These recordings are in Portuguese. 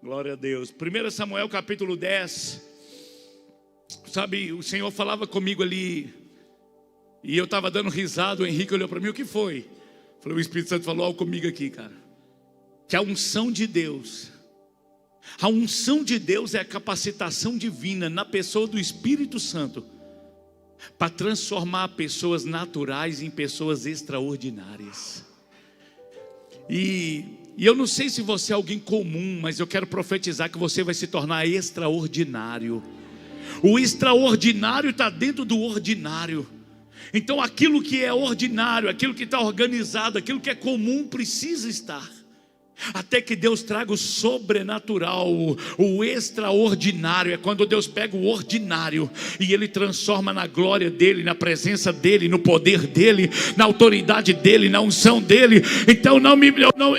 Glória a Deus. 1 Samuel capítulo 10. Sabe, o Senhor falava comigo ali, e eu estava dando risada. O Henrique olhou para mim: o que foi? Falei: o Espírito Santo falou algo comigo aqui, cara. Que a unção de Deus é a capacitação divina na pessoa do Espírito Santo para transformar pessoas naturais em pessoas extraordinárias. E eu não sei se você é alguém comum, mas eu quero profetizar que você vai se tornar extraordinário. O extraordinário está dentro do ordinário. Então aquilo que é ordinário, aquilo que está organizado, aquilo que é comum precisa estar, até que Deus traga o sobrenatural, o extraordinário. É quando Deus pega o ordinário e Ele transforma na glória dEle, na presença dEle, no poder dEle, na autoridade dEle, na unção dEle. Então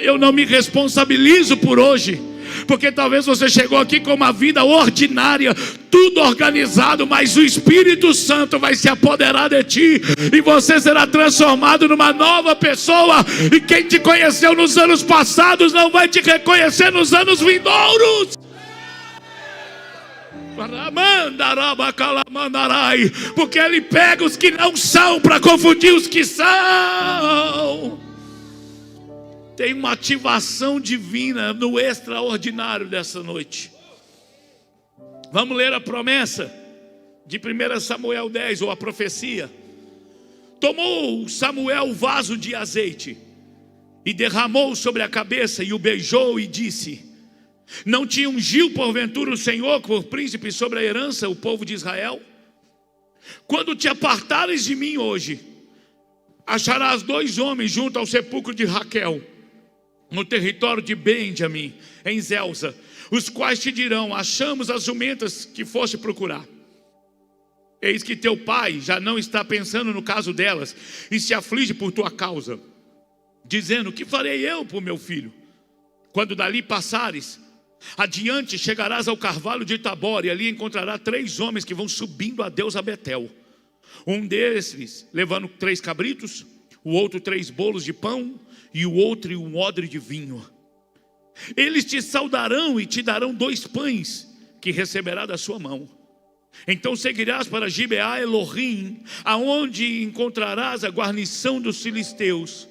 eu não me responsabilizo por hoje, porque talvez você chegou aqui com uma vida ordinária, tudo organizado, mas o Espírito Santo vai se apoderar de ti, e você será transformado numa nova pessoa. E quem te conheceu nos anos passados não vai te reconhecer nos anos vindouros. Porque Ele pega os que não são para confundir os que são. Tem uma ativação divina no extraordinário dessa noite. Vamos ler a promessa de 1 Samuel 10, ou a profecia. Tomou Samuel o vaso de azeite e derramou sobre a cabeça, e o beijou e disse: não te ungiu porventura o Senhor por príncipe sobre a herança, o povo de Israel? Quando te apartares de mim hoje, acharás 2 homens junto ao sepulcro de Raquel, no território de Benjamim, em Zelza, os quais te dirão: achamos as jumentas que foste procurar. Eis que teu pai já não está pensando no caso delas, e se aflige por tua causa, dizendo: que farei eu por meu filho? Quando dali passares adiante, chegarás ao carvalho de Tabor, e ali encontrarás 3 homens que vão subindo a Deus a Betel. Um desses levando 3 cabritos, o outro 3 bolos de pão, e o outro um odre de vinho. Eles te saudarão e te darão 2 pães que receberá da sua mão. Então seguirás para Gibeá Elohim, aonde encontrarás a guarnição dos filisteus.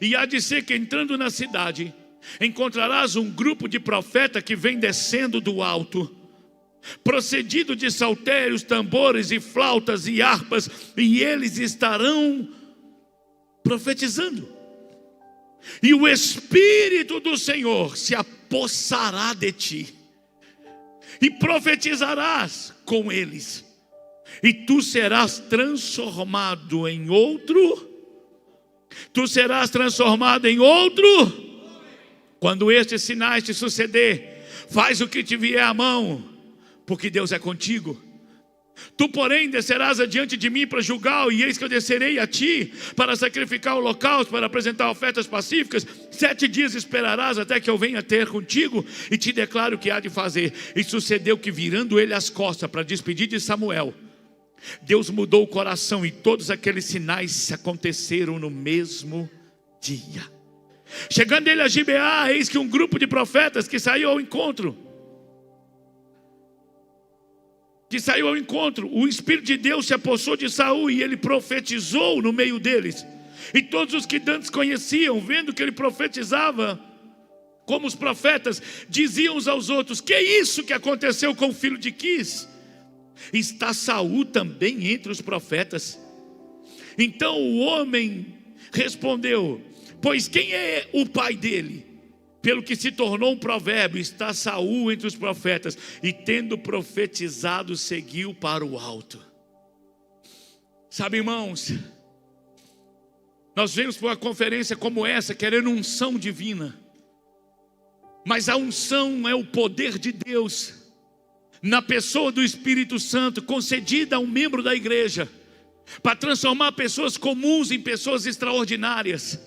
E há de ser que, entrando na cidade, encontrarás um grupo de profetas que vem descendo do alto, procedido de saltérios, tambores e flautas e harpas, e eles estarão profetizando. E o Espírito do Senhor se apossará de ti, e profetizarás com eles, e tu serás transformado em outro. Tu serás transformado em outro. Quando estes sinais te suceder, faz o que te vier à mão, porque Deus é contigo. Tu, porém, descerás adiante de mim para julgar, e eis que eu descerei a ti para sacrificar holocaustos, para apresentar ofertas pacíficas. 7 dias esperarás até que eu venha ter contigo e te declaro o que há de fazer. E sucedeu que, virando ele as costas para despedir de Samuel, Deus mudou o coração, e todos aqueles sinais aconteceram no mesmo dia. Chegando ele a Gibeá, eis que um grupo de profetas que saiu ao encontro, o Espírito de Deus se apossou de Saul, e ele profetizou no meio deles. E todos os que antes conheciam, vendo que ele profetizava como os profetas, diziam uns aos outros: que é isso que aconteceu com o filho de Quis? Está Saul também entre os profetas? Então o homem respondeu: pois quem é o pai dele? Pelo que se tornou um provérbio: está Saul entre os profetas. E tendo profetizado, seguiu para o alto. Sabe, irmãos, nós vemos para uma conferência como essa querendo unção divina, mas a unção é o poder de Deus na pessoa do Espírito Santo, concedida a um membro da igreja, para transformar pessoas comuns em pessoas extraordinárias.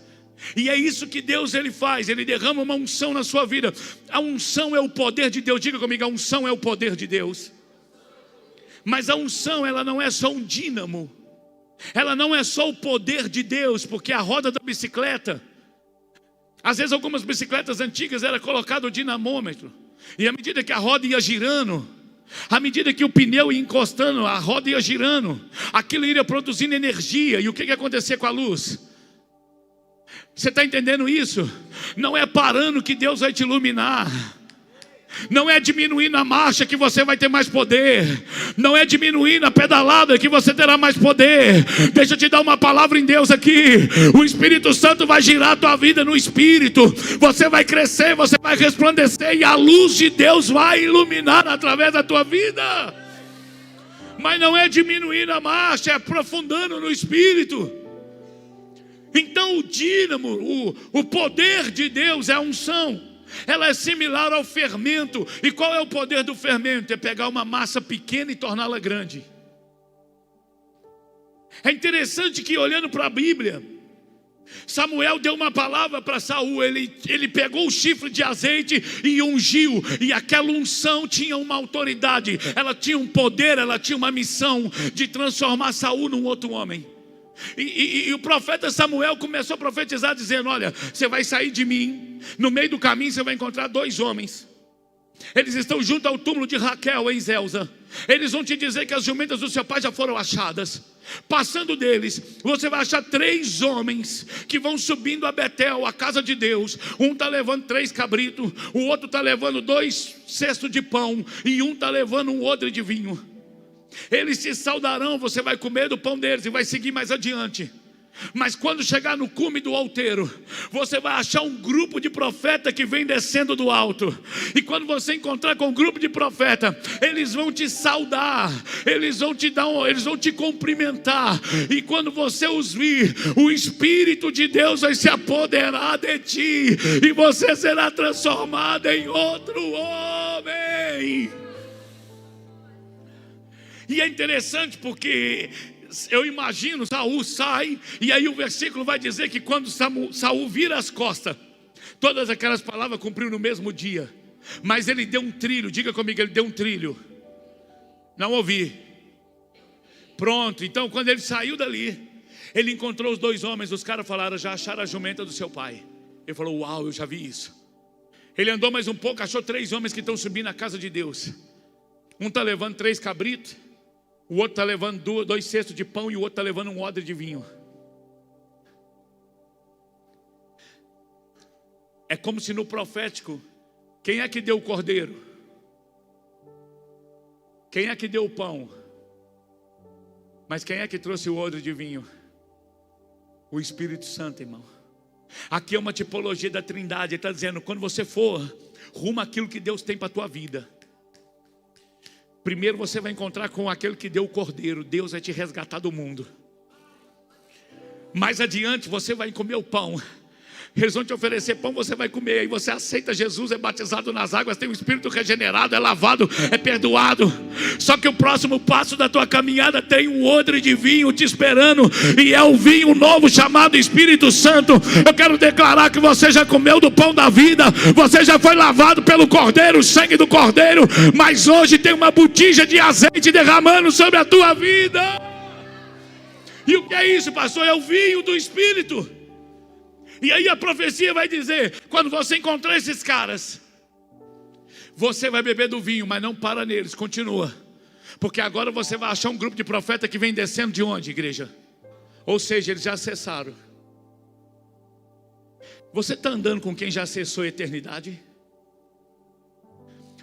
E é isso que Deus ele faz, ele derrama uma unção na sua vida. A unção é o poder de Deus. Diga comigo: a unção é o poder de Deus. Mas a unção, ela não é só um dínamo, ela não é só o poder de Deus, porque a roda da bicicleta Às vezes algumas bicicletas antigas era colocado o dinamômetro, e à medida que a roda ia girando, à medida que o pneu ia encostando, a roda ia girando, aquilo iria produzindo energia. E o que ia acontecer com a luz? Você está entendendo isso? Não é parando que Deus vai te iluminar. Não é diminuindo a marcha que você vai ter mais poder. Não é diminuindo a pedalada que você terá mais poder. Deixa eu te dar uma palavra em Deus aqui. O Espírito Santo vai girar a tua vida no Espírito. Você vai crescer, você vai resplandecer, e a luz de Deus vai iluminar através da tua vida. Mas não é diminuindo a marcha, é aprofundando no Espírito. Então o dínamo, o poder de Deus é a unção. Ela é similar ao fermento. E qual é o poder do fermento? É pegar uma massa pequena e torná-la grande. É interessante que, olhando para a Bíblia, Samuel deu uma palavra para Saul. Ele pegou o chifre de azeite e ungiu. E aquela unção tinha uma autoridade. Ela tinha um poder, ela tinha uma missão de transformar Saul num outro homem. E o profeta Samuel começou a profetizar, dizendo: olha, você vai sair de mim, no meio do caminho você vai encontrar 2 homens. Eles estão junto ao túmulo de Raquel em Zelza. Eles vão te dizer que as jumentas do seu pai já foram achadas. Passando deles, você vai achar 3 homens que vão subindo a Betel, a casa de Deus. Um está levando 3 cabritos, o outro está levando 2 cestos de pão, e um está levando um odre de vinho. Eles te saudarão, você vai comer do pão deles e vai seguir mais adiante. Mas quando chegar no cume do outeiro, você vai achar um grupo de profeta que vem descendo do alto. E quando você encontrar com um grupo de profeta, eles vão te saudar, eles vão te cumprimentar. E quando você os vir, o Espírito de Deus vai se apoderar de ti, e você será transformado em outro homem. E é interessante porque eu imagino, Saul sai, e aí o versículo vai dizer que quando Saul vira as costas, todas aquelas palavras cumpriu no mesmo dia. Mas ele deu um trilho, diga comigo, ele deu um trilho. Não ouvi. Pronto, então quando ele saiu dali, ele encontrou os 2 homens, os caras falaram: já acharam a jumenta do seu pai. Ele falou: uau, eu já vi isso. Ele andou mais um pouco, achou 3 homens que estão subindo na casa de Deus. Um está levando 3 cabritos, o outro está levando 2 cestos de pão, e o outro está levando um odre de vinho. É como se no profético, quem é que deu o cordeiro? Quem é que deu o pão? Mas quem é que trouxe o odre de vinho? O Espírito Santo, irmão. Aqui é uma tipologia da Trindade. Ele está dizendo: quando você for rumo àquilo que Deus tem para a tua vida, primeiro você vai encontrar com aquele que deu o cordeiro. Deus vai te resgatar do mundo. Mais adiante você vai comer o pão. Eles vão te oferecer pão, você vai comer. Aí você aceita Jesus, é batizado nas águas, tem o Espírito regenerado, é lavado, é perdoado. Só que o próximo passo da tua caminhada tem um odre de vinho te esperando, e é o vinho novo chamado Espírito Santo. Eu quero declarar que você já comeu do pão da vida, você já foi lavado pelo Cordeiro, o sangue do Cordeiro. Mas hoje tem uma botija de azeite derramando sobre a tua vida. E o que é isso, pastor? É o vinho do Espírito. E aí a profecia vai dizer: quando você encontrar esses caras, você vai beber do vinho, mas não para neles, continua. Porque agora você vai achar um grupo de profeta que vem descendo de onde, igreja? Ou seja, eles já acessaram. Você está andando com quem já acessou a eternidade?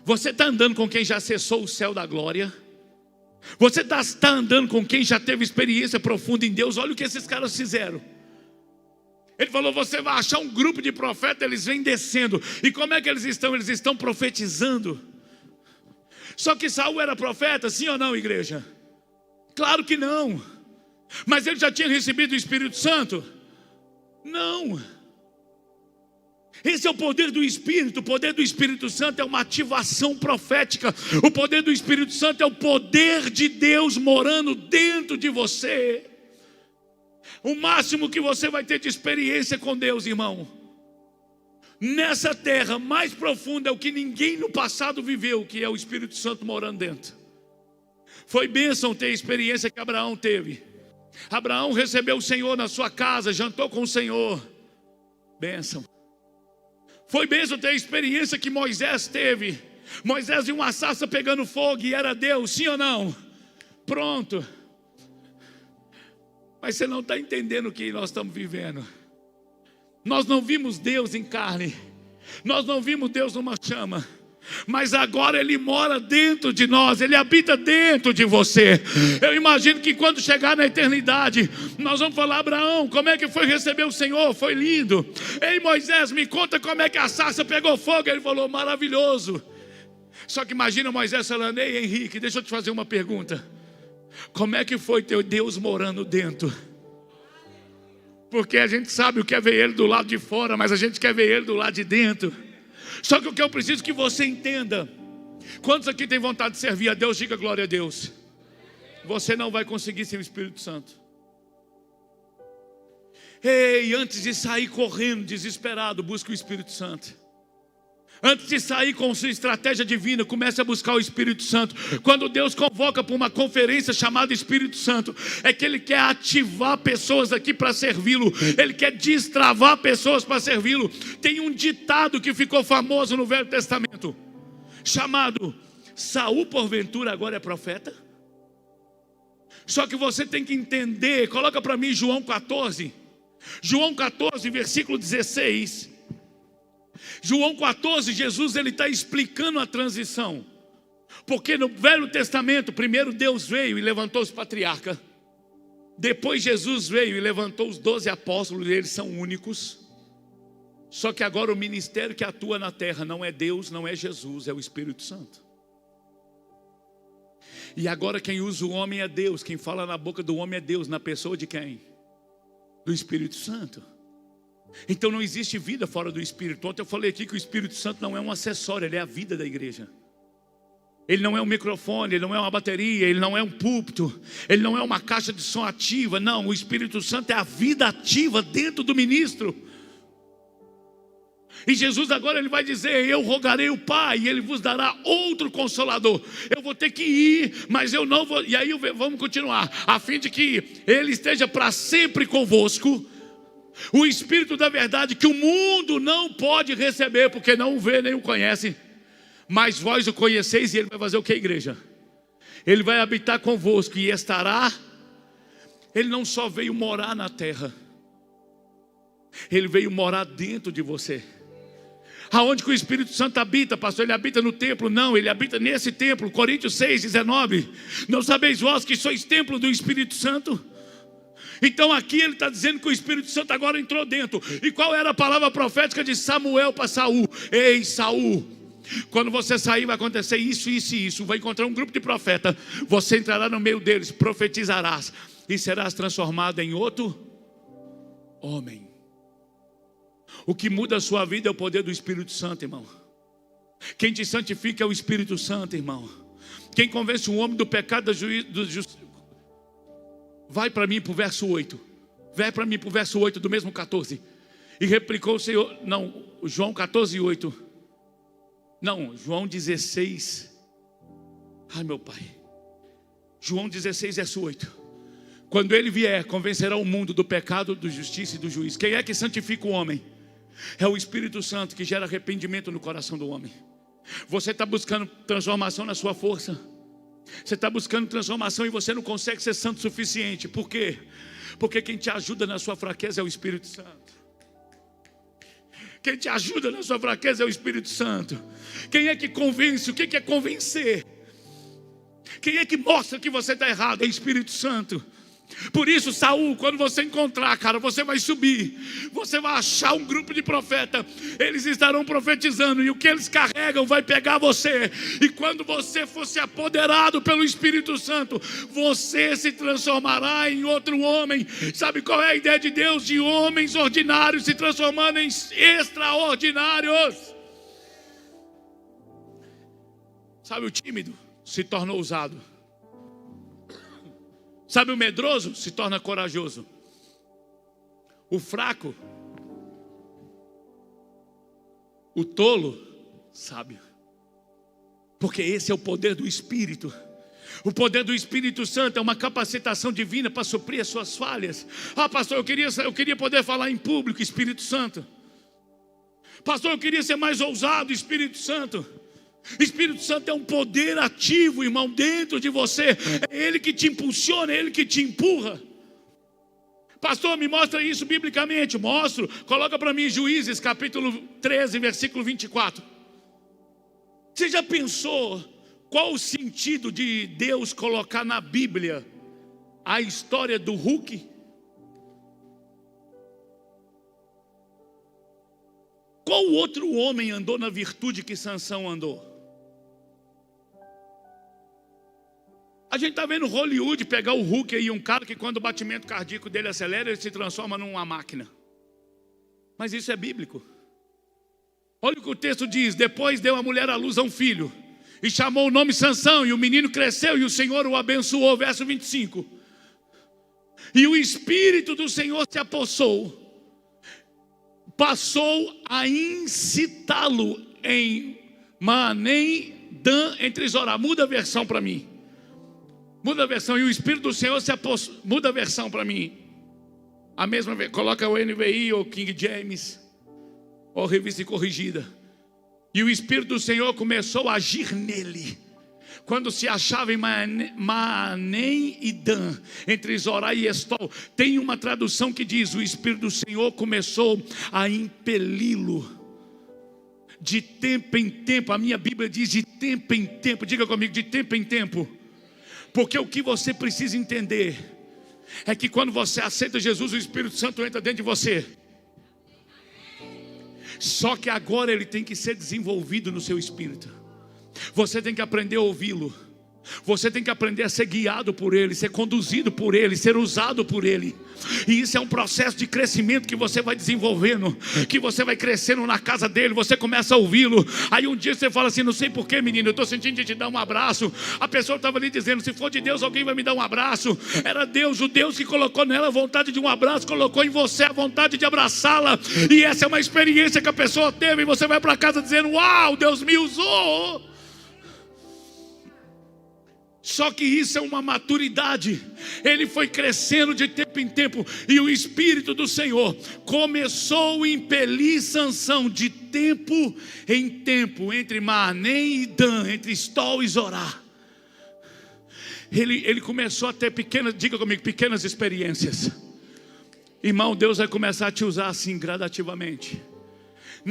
Você está andando com quem já acessou o céu da glória? Você está andando com quem já teve experiência profunda em Deus? Olha o que esses caras fizeram. Ele falou: você vai achar um grupo de profetas, eles vêm descendo. E como é que eles estão? Eles estão profetizando. Só que Saul era profeta, sim ou não, igreja? Claro que não. Mas ele já tinha recebido o Espírito Santo? Não. Esse é o poder do Espírito. O poder do Espírito Santo é uma ativação profética. O poder do Espírito Santo é o poder de Deus morando dentro de você. O máximo que você vai ter de experiência com Deus, irmão, nessa terra mais profunda, é o que ninguém no passado viveu, que é o Espírito Santo morando dentro. Foi bênção ter a experiência que Abraão teve. Abraão recebeu o Senhor na sua casa, jantou com o Senhor. Bênção. Foi mesmo ter a experiência que Moisés teve. Moisés viu uma sarça pegando fogo e era Deus, sim ou não? Pronto. Mas você não está entendendo o que nós estamos vivendo. Nós não vimos Deus em carne. Nós não vimos Deus numa chama. Mas agora Ele mora dentro de nós. Ele habita dentro de você. Eu imagino que quando chegar na eternidade, nós vamos falar: Abraão, como é que foi receber o Senhor? Foi lindo. Ei, Moisés, me conta como é que a sarça pegou fogo. Ele falou: maravilhoso. Só que imagina Moisés falando: ei, Henrique, deixa eu te fazer uma pergunta. Como é que foi teu Deus morando dentro? Porque a gente sabe o que é ver Ele do lado de fora, mas a gente quer ver Ele do lado de dentro. Só que o que eu preciso que você entenda: quantos aqui tem vontade de servir a Deus? Diga glória a Deus. Você não vai conseguir sem o Espírito Santo. Ei, antes de sair correndo desesperado, busque o Espírito Santo. Antes de sair com sua estratégia divina, comece a buscar o Espírito Santo. Quando Deus convoca para uma conferência chamada Espírito Santo, é que Ele quer ativar pessoas aqui para servi-lo. Ele quer destravar pessoas para servi-lo. Tem um ditado que ficou famoso no Velho Testamento, chamado: Saul porventura agora é profeta? Só que você tem que entender. Coloca para mim João 14. João 14, versículo 16. João 14, Jesus ele está explicando a transição. Porque no Velho Testamento, primeiro Deus veio e levantou os patriarcas. Depois Jesus veio e levantou os 12 apóstolos, e eles são únicos. Só que agora o ministério que atua na terra não é Deus, não é Jesus, é o Espírito Santo. E agora quem usa o homem é Deus. Quem fala na boca do homem é Deus. Na pessoa de quem? Do Espírito Santo. Então não existe vida fora do Espírito. Ontem eu falei aqui que o Espírito Santo não é um acessório, ele é a vida da igreja. Ele não é um microfone, ele não é uma bateria, ele não é um púlpito, ele não é uma caixa de som ativa. Não, o Espírito Santo é a vida ativa dentro do ministro. E Jesus agora ele vai dizer: eu rogarei o Pai e Ele vos dará outro Consolador. Eu vou ter que ir, mas eu não vou. E aí vamos continuar, a fim de que Ele esteja para sempre convosco. O Espírito da verdade que o mundo não pode receber, porque não o vê nem o conhece, mas vós o conheceis. E Ele vai fazer o que, igreja? Ele vai habitar convosco e estará. Ele não só veio morar na terra, Ele veio morar dentro de você. Aonde que o Espírito Santo habita, pastor? Ele habita no templo? Não, ele habita nesse templo. Coríntios 6, 19. Não sabeis vós que sois templo do Espírito Santo? Então aqui ele está dizendo que o Espírito Santo agora entrou dentro. E qual era a palavra profética de Samuel para Saul? Ei, Saul, quando você sair vai acontecer isso, isso e isso. Vai encontrar um grupo de profetas. Você entrará no meio deles, profetizarás e serás transformado em outro homem. O que muda a sua vida é o poder do Espírito Santo, irmão. Quem te santifica é o Espírito Santo, irmão. Quem convence um homem do pecado, do justiça. Vai para mim para o verso 8. Vai para mim para o verso 8 do mesmo 14. E replicou o Senhor. Não, João 14, 8. Não, João 16. Ai, meu pai. João 16, verso 8. Quando Ele vier, convencerá o mundo do pecado, da justiça e do juízo. Quem é que santifica o homem? É o Espírito Santo que gera arrependimento no coração do homem. Você está buscando transformação na sua força. Você está buscando transformação e você não consegue ser santo o suficiente. Por quê? Porque quem te ajuda na sua fraqueza é o Espírito Santo. Quem te ajuda na sua fraqueza é o Espírito Santo. Quem é que convence? O que é convencer? Quem é que mostra que você está errado? É o Espírito Santo. Por isso, Saul, quando você encontrar, cara, você vai subir. Você vai achar um grupo de profetas. Eles estarão profetizando. E o que eles carregam vai pegar você. E quando você for se apoderado pelo Espírito Santo, você se transformará em outro homem. Sabe qual é a ideia de Deus? De homens ordinários se transformando em extraordinários. Sabe, o tímido se torna ousado. Sabe, o medroso se torna corajoso. O fraco, o tolo, sábio. Porque esse é o poder do Espírito. O poder do Espírito Santo é uma capacitação divina para suprir as suas falhas. Ah, pastor, eu queria poder falar em público. Espírito Santo. Pastor, eu queria ser mais ousado. Espírito Santo é um poder ativo, irmão, dentro de você. É Ele que te impulsiona, é Ele que te empurra. Pastor, me mostra isso biblicamente. Mostro. Coloca para mim Juízes capítulo 13, versículo 24. Você já pensou qual o sentido de Deus colocar na Bíblia a história do Hulk? Qual outro homem andou na virtude que Sansão andou? A gente está vendo Hollywood pegar o Hulk aí, um cara que quando o batimento cardíaco dele acelera, ele se transforma numa máquina. Mas isso é bíblico. Olha o que o texto diz: depois deu a mulher à luz a um filho, e chamou o nome Sansão, e o menino cresceu, e o Senhor o abençoou. Verso 25. E o Espírito do Senhor se apossou, passou a incitá-lo em Maanem, Dan, entre Zorá. Muda a versão para mim. Muda a versão. E o Espírito do Senhor se apossou. Muda a versão para mim. A mesma, coloca o NVI ou King James, ou revista corrigida. E o Espírito do Senhor começou a agir nele, quando se achava em Maanem e Dan, entre Zorá e Estol. Tem uma tradução que diz: o Espírito do Senhor começou a impeli-lo de tempo em tempo. A minha Bíblia diz de tempo em tempo. Diga comigo, de tempo em tempo. Porque o que você precisa entender é que quando você aceita Jesus, o Espírito Santo entra dentro de você. Só que agora ele tem que ser desenvolvido no seu espírito. Você tem que aprender a ouvi-lo. Você tem que aprender a ser guiado por Ele, ser conduzido por Ele, ser usado por Ele. E isso é um processo de crescimento que você vai desenvolvendo, que você vai crescendo na casa dele. Você começa a ouvi-lo. Aí um dia você fala assim: não sei porquê, menino, eu estou sentindo de te dar um abraço. A pessoa estava ali dizendo: se for de Deus, alguém vai me dar um abraço. Era Deus, o Deus que colocou nela a vontade de um abraço, colocou em você a vontade de abraçá-la. E essa é uma experiência que a pessoa teve. E você vai para casa dizendo: uau, Deus me usou. Só que isso é uma maturidade. Ele foi crescendo de tempo em tempo, e o Espírito do Senhor começou a impelir Sansão de tempo em tempo, entre Maanem e Dan, entre Estol e Zorá. Ele começou a ter pequenas, diga comigo, pequenas experiências. Irmão, Deus vai começar a te usar assim gradativamente.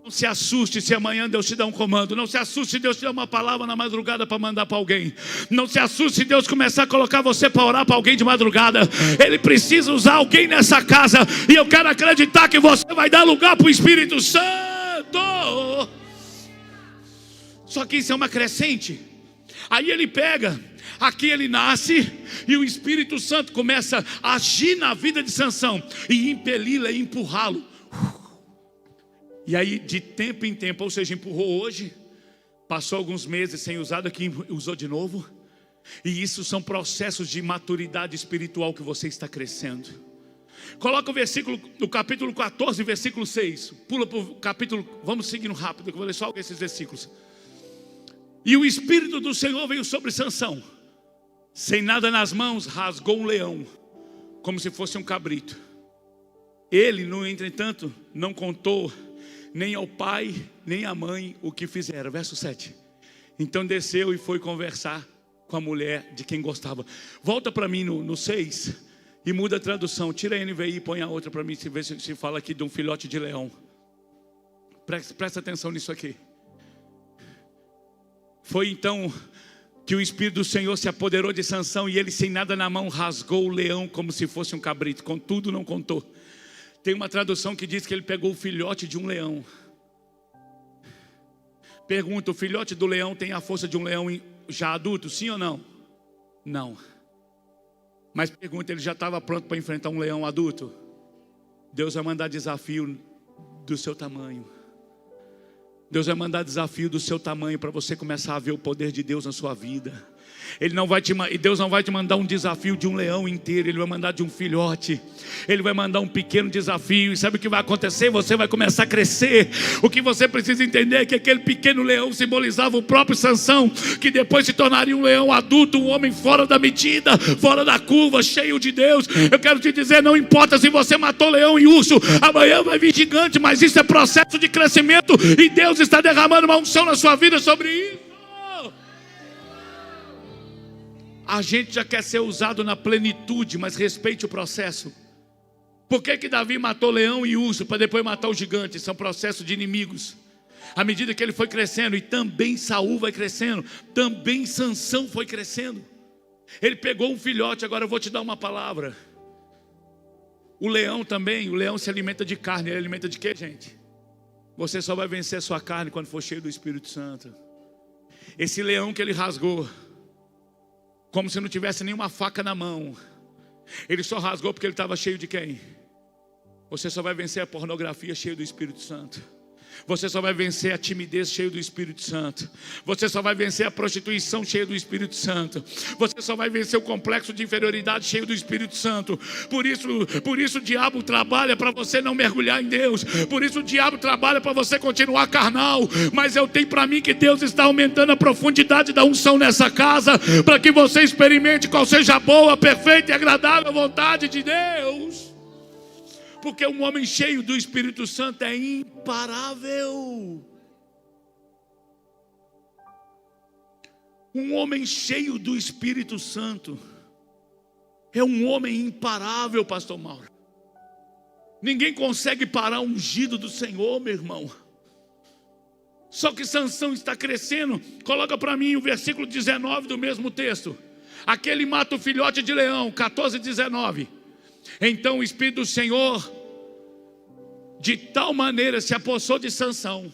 Não se assuste se amanhã Deus te dá um comando. Não se assuste se Deus te dá uma palavra na madrugada para mandar para alguém. Não se assuste se Deus começar a colocar você para orar para alguém de madrugada. Ele precisa usar alguém nessa casa. E eu quero acreditar que você vai dar lugar para o Espírito Santo. Só que isso é uma crescente. Aí ele pega, aqui ele nasce, e o Espírito Santo começa a agir na vida de Sansão e impeli-lo e empurrá-lo. E aí de tempo em tempo, ou seja, empurrou hoje, passou alguns meses sem usar, daqui usou de novo. E isso são processos de maturidade espiritual que você está crescendo. Coloca o versículo, no capítulo 14, versículo 6. Pula para o capítulo, vamos seguindo rápido, que eu vou ler só esses versículos. E o Espírito do Senhor veio sobre Sansão, sem nada nas mãos, rasgou um leão, como se fosse um cabrito. Ele, no entretanto, não contou nem ao pai, nem à mãe o que fizeram. Verso 7. Então desceu e foi conversar com a mulher de quem gostava. Volta para mim no 6 e muda a tradução. Tira a NVI e põe a outra para mim, se vê se fala aqui de um filhote de leão. Presta atenção nisso aqui. Foi então que o Espírito do Senhor se apoderou de Sansão, e ele, sem nada na mão, rasgou o leão como se fosse um cabrito. Contudo não contou. Tem uma tradução que diz que ele pegou o filhote de um leão. Pergunta: o filhote do leão tem a força de um leão já adulto? Sim ou não? Não. Mas pergunta: ele já estava pronto para enfrentar um leão adulto? Deus vai mandar desafio do seu tamanho. Deus vai mandar desafio do seu tamanho para você começar a ver o poder de Deus na sua vida. E Deus não vai te mandar um desafio de um leão inteiro. Ele vai mandar de um filhote. Ele vai mandar um pequeno desafio. E sabe o que vai acontecer? Você vai começar a crescer. O que você precisa entender é que aquele pequeno leão simbolizava o próprio Sansão, que depois se tornaria um leão adulto, um homem fora da medida, fora da curva, cheio de Deus. Eu quero te dizer, não importa se você matou leão e urso, amanhã vai vir gigante, mas isso é processo de crescimento, e Deus está derramando uma unção na sua vida sobre isso. A gente já quer ser usado na plenitude, mas respeite o processo. Por que Davi matou leão e urso para depois matar o gigante? São processos de inimigos. À medida que ele foi crescendo, e também Saul vai crescendo, também Sansão foi crescendo. Ele pegou um filhote. Agora eu vou te dar uma palavra. O leão também, o leão se alimenta de carne. Ele alimenta de quê, gente? Você só vai vencer a sua carne quando for cheio do Espírito Santo. Esse leão que ele rasgou, como se não tivesse nenhuma faca na mão, ele só rasgou porque ele estava cheio de quem? Você só vai vencer a pornografia cheio do Espírito Santo. Você só vai vencer a timidez cheio do Espírito Santo. Você só vai vencer a prostituição cheio do Espírito Santo. Você só vai vencer o complexo de inferioridade cheio do Espírito Santo. Por isso o diabo trabalha para você não mergulhar em Deus. Por isso o diabo trabalha para você continuar carnal. Mas eu tenho para mim que Deus está aumentando a profundidade da unção nessa casa, para que você experimente qual seja a boa, perfeita e agradável vontade de Deus. Porque um homem cheio do Espírito Santo é imparável. Um homem cheio do Espírito Santo é um homem imparável, pastor Mauro. Ninguém consegue parar o ungido do Senhor, meu irmão. Só que Sansão está crescendo. Coloca para mim o versículo 19 do mesmo texto. Aquele mata o filhote de leão, 14:19. Então o Espírito do Senhor de tal maneira se apossou de Sansão,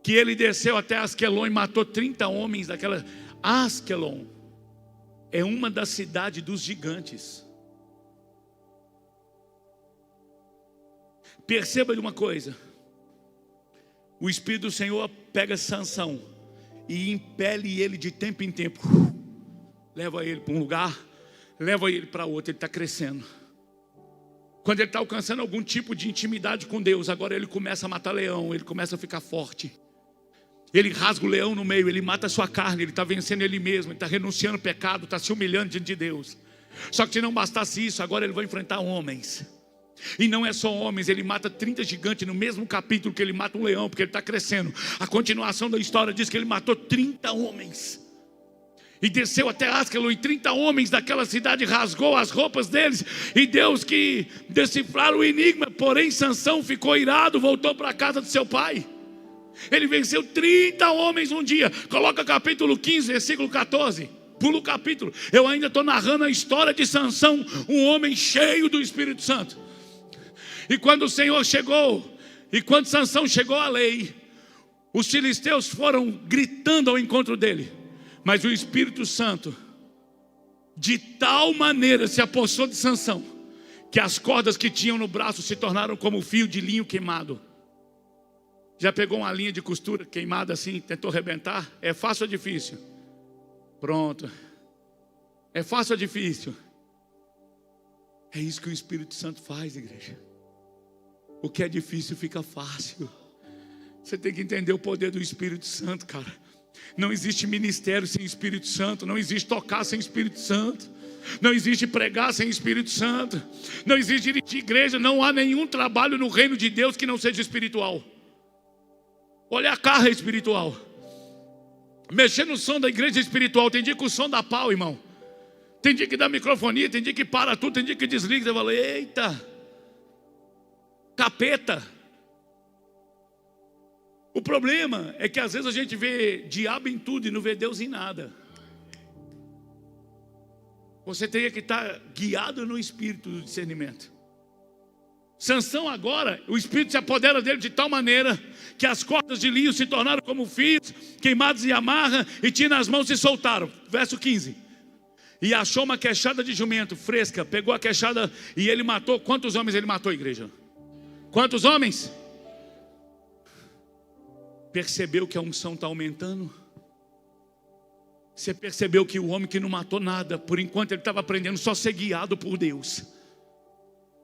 que ele desceu até Asquelon e matou 30 homens daquela. Asquelon é uma das cidades dos gigantes. Perceba de uma coisa. O Espírito do Senhor pega Sansão e impele ele de tempo em tempo. Leva ele para um lugar, leva ele para outro. Ele está crescendo. Quando ele está alcançando algum tipo de intimidade com Deus, agora ele começa a matar leão, ele começa a ficar forte. Ele rasga o leão no meio, ele mata a sua carne, ele está vencendo ele mesmo, ele está renunciando ao pecado, está se humilhando diante de Deus. Só que se não bastasse isso, agora ele vai enfrentar homens. E não é só homens, ele mata 30 gigantes no mesmo capítulo que ele mata um leão, porque ele está crescendo. A continuação da história diz que ele matou 30 homens. E desceu até Asquelon, e 30 homens daquela cidade rasgou as roupas deles. E Deus que decifraram o enigma. Porém Sansão ficou irado, voltou para a casa de seu pai. Ele venceu 30 homens um dia. Coloca capítulo 15, versículo 14. Pula o capítulo. Eu ainda estou narrando a história de Sansão, um homem cheio do Espírito Santo. E quando o Senhor chegou, e quando Sansão chegou à lei, os filisteus foram gritando ao encontro dele. Mas o Espírito Santo de tal maneira se apossou de Sansão, que as cordas que tinham no braço se tornaram como fio de linho queimado. Já pegou uma linha de costura queimada assim, tentou arrebentar? É fácil ou difícil? Pronto. É fácil ou difícil? É isso que o Espírito Santo faz, igreja. O que é difícil fica fácil. Você tem que entender o poder do Espírito Santo, cara. Não existe ministério sem Espírito Santo. Não existe tocar sem Espírito Santo. Não existe pregar sem Espírito Santo. Não existe dirigir igreja. Não há nenhum trabalho no reino de Deus que não seja espiritual. Olha a carga espiritual. Mexer no som da igreja espiritual. Tem dia que o som dá pau, irmão. Tem dia que dá microfonia. Tem dia que para tudo. Tem dia que desliga. Você fala, eita, capeta. O problema é que às vezes a gente vê diabo em tudo e não vê Deus em nada. Você teria que estar guiado no espírito do discernimento. Sansão agora, o espírito se apodera dele de tal maneira que as cordas de linho se tornaram como fios, queimados em amarra, e tinha nas mãos e soltaram. Verso 15. E achou uma queixada de jumento fresca, pegou a queixada e ele matou. Quantos homens ele matou, igreja? Quantos homens? Percebeu que a unção está aumentando? Você percebeu que o homem que não matou nada, por enquanto ele estava aprendendo só a ser guiado por Deus.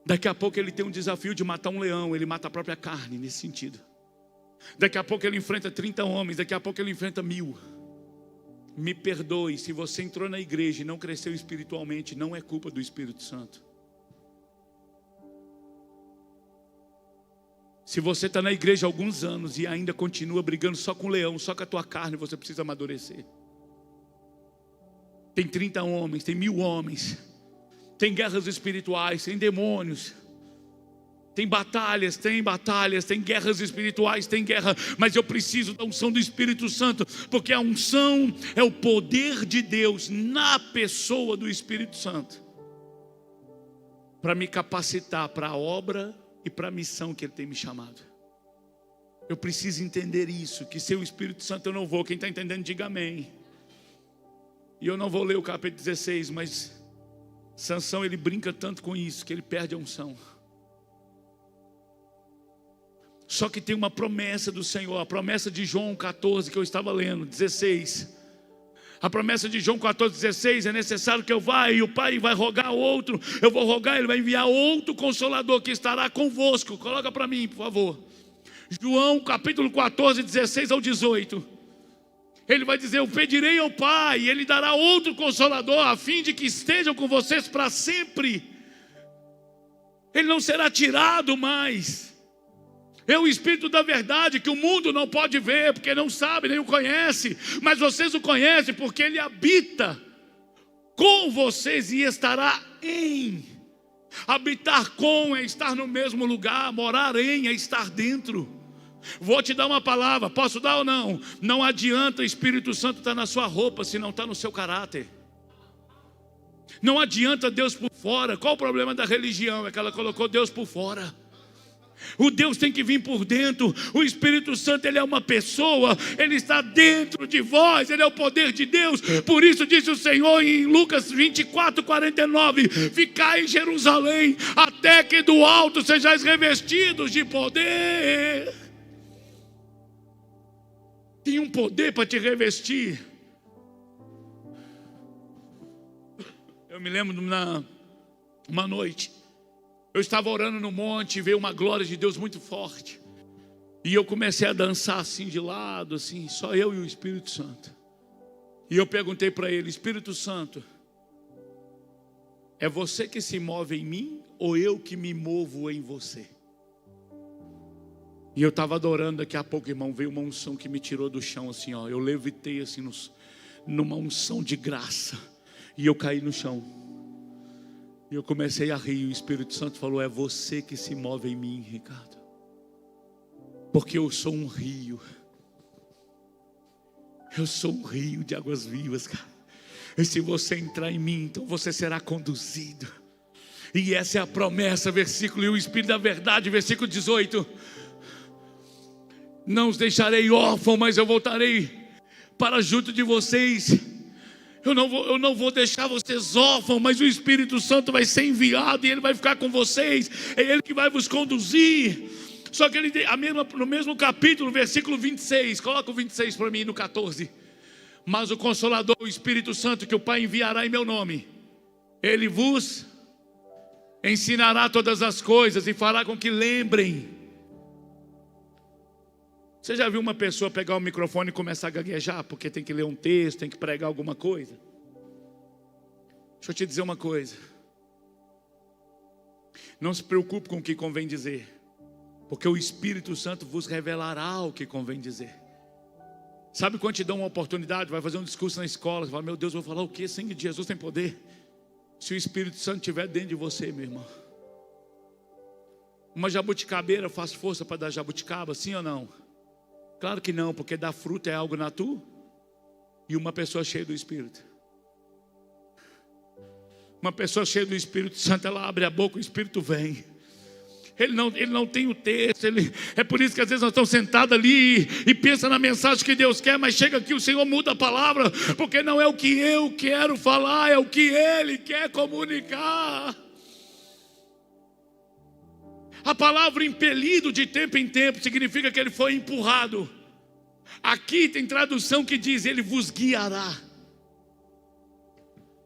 Daqui a pouco ele tem um desafio de matar um leão, ele mata a própria carne nesse sentido. Daqui a pouco ele enfrenta 30 homens, daqui a pouco ele enfrenta 1000. Me perdoe, se você entrou na igreja e não cresceu espiritualmente, não é culpa do Espírito Santo. Se você está na igreja há alguns anos e ainda continua brigando só com o leão, só com a tua carne, você precisa amadurecer. Tem 30 homens, tem 1000 homens, tem guerras espirituais, tem demônios, tem batalhas, tem guerras espirituais, tem guerra. Mas eu preciso da unção do Espírito Santo, porque a unção é o poder de Deus na pessoa do Espírito Santo, para me capacitar para a obra e para a missão que Ele tem me chamado. Eu preciso entender isso, que sem o Espírito Santo eu não vou. Quem está entendendo, diga amém. E eu não vou ler o capítulo 16, mas Sansão, ele brinca tanto com isso, que ele perde a unção. Só que tem uma promessa do Senhor, a promessa de João 14, que eu estava lendo, 16. A promessa de João 14, 16, é necessário que eu vá, e o Pai vai rogar outro, eu vou rogar, Ele vai enviar outro Consolador, que estará convosco. Coloca para mim, por favor. João capítulo 14, 16 ao 18. Ele vai dizer: eu pedirei ao Pai, e Ele dará outro Consolador, a fim de que estejam com vocês para sempre. Ele não será tirado mais. É o Espírito da verdade, que o mundo não pode ver, porque não sabe, nem o conhece. Mas vocês o conhecem, porque Ele habita com vocês e estará em. Habitar com é estar no mesmo lugar, morar em é estar dentro. Vou te dar uma palavra, posso dar ou não? Não adianta o Espírito Santo estar na sua roupa se não está no seu caráter. Não adianta Deus por fora. Qual o problema da religião? É que ela colocou Deus por fora. O Deus tem que vir por dentro. O Espírito Santo, Ele é uma pessoa, Ele está dentro de vós, Ele é o poder de Deus. Por isso disse o Senhor em Lucas 24, 49: ficai em Jerusalém, até que do alto sejais revestidos de poder. Tem um poder para te revestir. Eu me lembro uma noite, eu estava orando no monte, veio uma glória de Deus muito forte, e eu comecei a dançar assim de lado, assim, só eu e o Espírito Santo. E eu perguntei para ele: Espírito Santo, é você que se move em mim, ou eu que me movo em você? E eu estava adorando, daqui a pouco, irmão, veio uma unção que me tirou do chão, assim, ó. Eu levitei assim, numa unção de graça, e eu caí no chão. E eu comecei a rir, e o Espírito Santo falou: é você que se move em mim, Ricardo. Porque eu sou um rio. Eu sou um rio de águas vivas, cara. E se você entrar em mim, então você será conduzido. E essa é a promessa, versículo, e o Espírito da verdade, versículo 18. Não os deixarei órfãos, mas eu voltarei para junto de vocês. Eu não vou deixar vocês órfãos, mas o Espírito Santo vai ser enviado, e Ele vai ficar com vocês. É Ele que vai vos conduzir. Só que no mesmo capítulo, versículo 26, coloca o 26 para mim, no 14. Mas o Consolador, o Espírito Santo, que o Pai enviará em meu nome, Ele vos ensinará todas as coisas e fará com que lembrem. Você já viu uma pessoa pegar o microfone e começar a gaguejar porque tem que ler um texto, tem que pregar alguma coisa? Deixa eu te dizer uma coisa. Não se preocupe com o que convém dizer, porque o Espírito Santo vos revelará o que convém dizer. Sabe quando te dão uma oportunidade, vai fazer um discurso na escola, você fala: meu Deus, vou falar o quê? Sangue de Jesus tem poder. Se o Espírito Santo estiver dentro de você, meu irmão. Uma jabuticabeira faz força para dar jabuticaba, sim ou não? Claro que não, porque dar fruto é algo natural. E uma pessoa cheia do Espírito, uma pessoa cheia do Espírito Santo, ela abre a boca, o Espírito vem. Ele não tem o texto, é por isso que às vezes nós estamos sentados ali e pensa na mensagem que Deus quer, mas chega aqui, o Senhor muda a palavra, porque não é o que eu quero falar, é o que Ele quer comunicar. A palavra impelido de tempo em tempo significa que ele foi empurrado. Aqui tem tradução que diz: Ele vos guiará.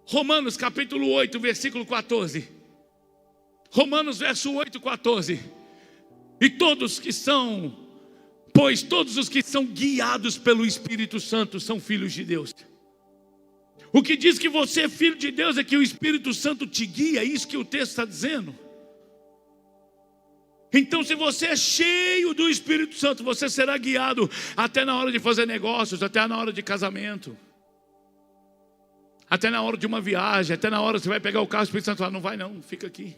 Romanos capítulo 8, versículo 14. Romanos verso 8, 14. E todos que são, pois todos os que são guiados pelo Espírito Santo são filhos de Deus. O que diz que você é filho de Deus é que o Espírito Santo te guia, é isso que o texto está dizendo. Então, se você é cheio do Espírito Santo, você será guiado até na hora de fazer negócios, até na hora de casamento, até na hora de uma viagem, até na hora que você vai pegar o carro, o Espírito Santo fala, não vai não, fica aqui.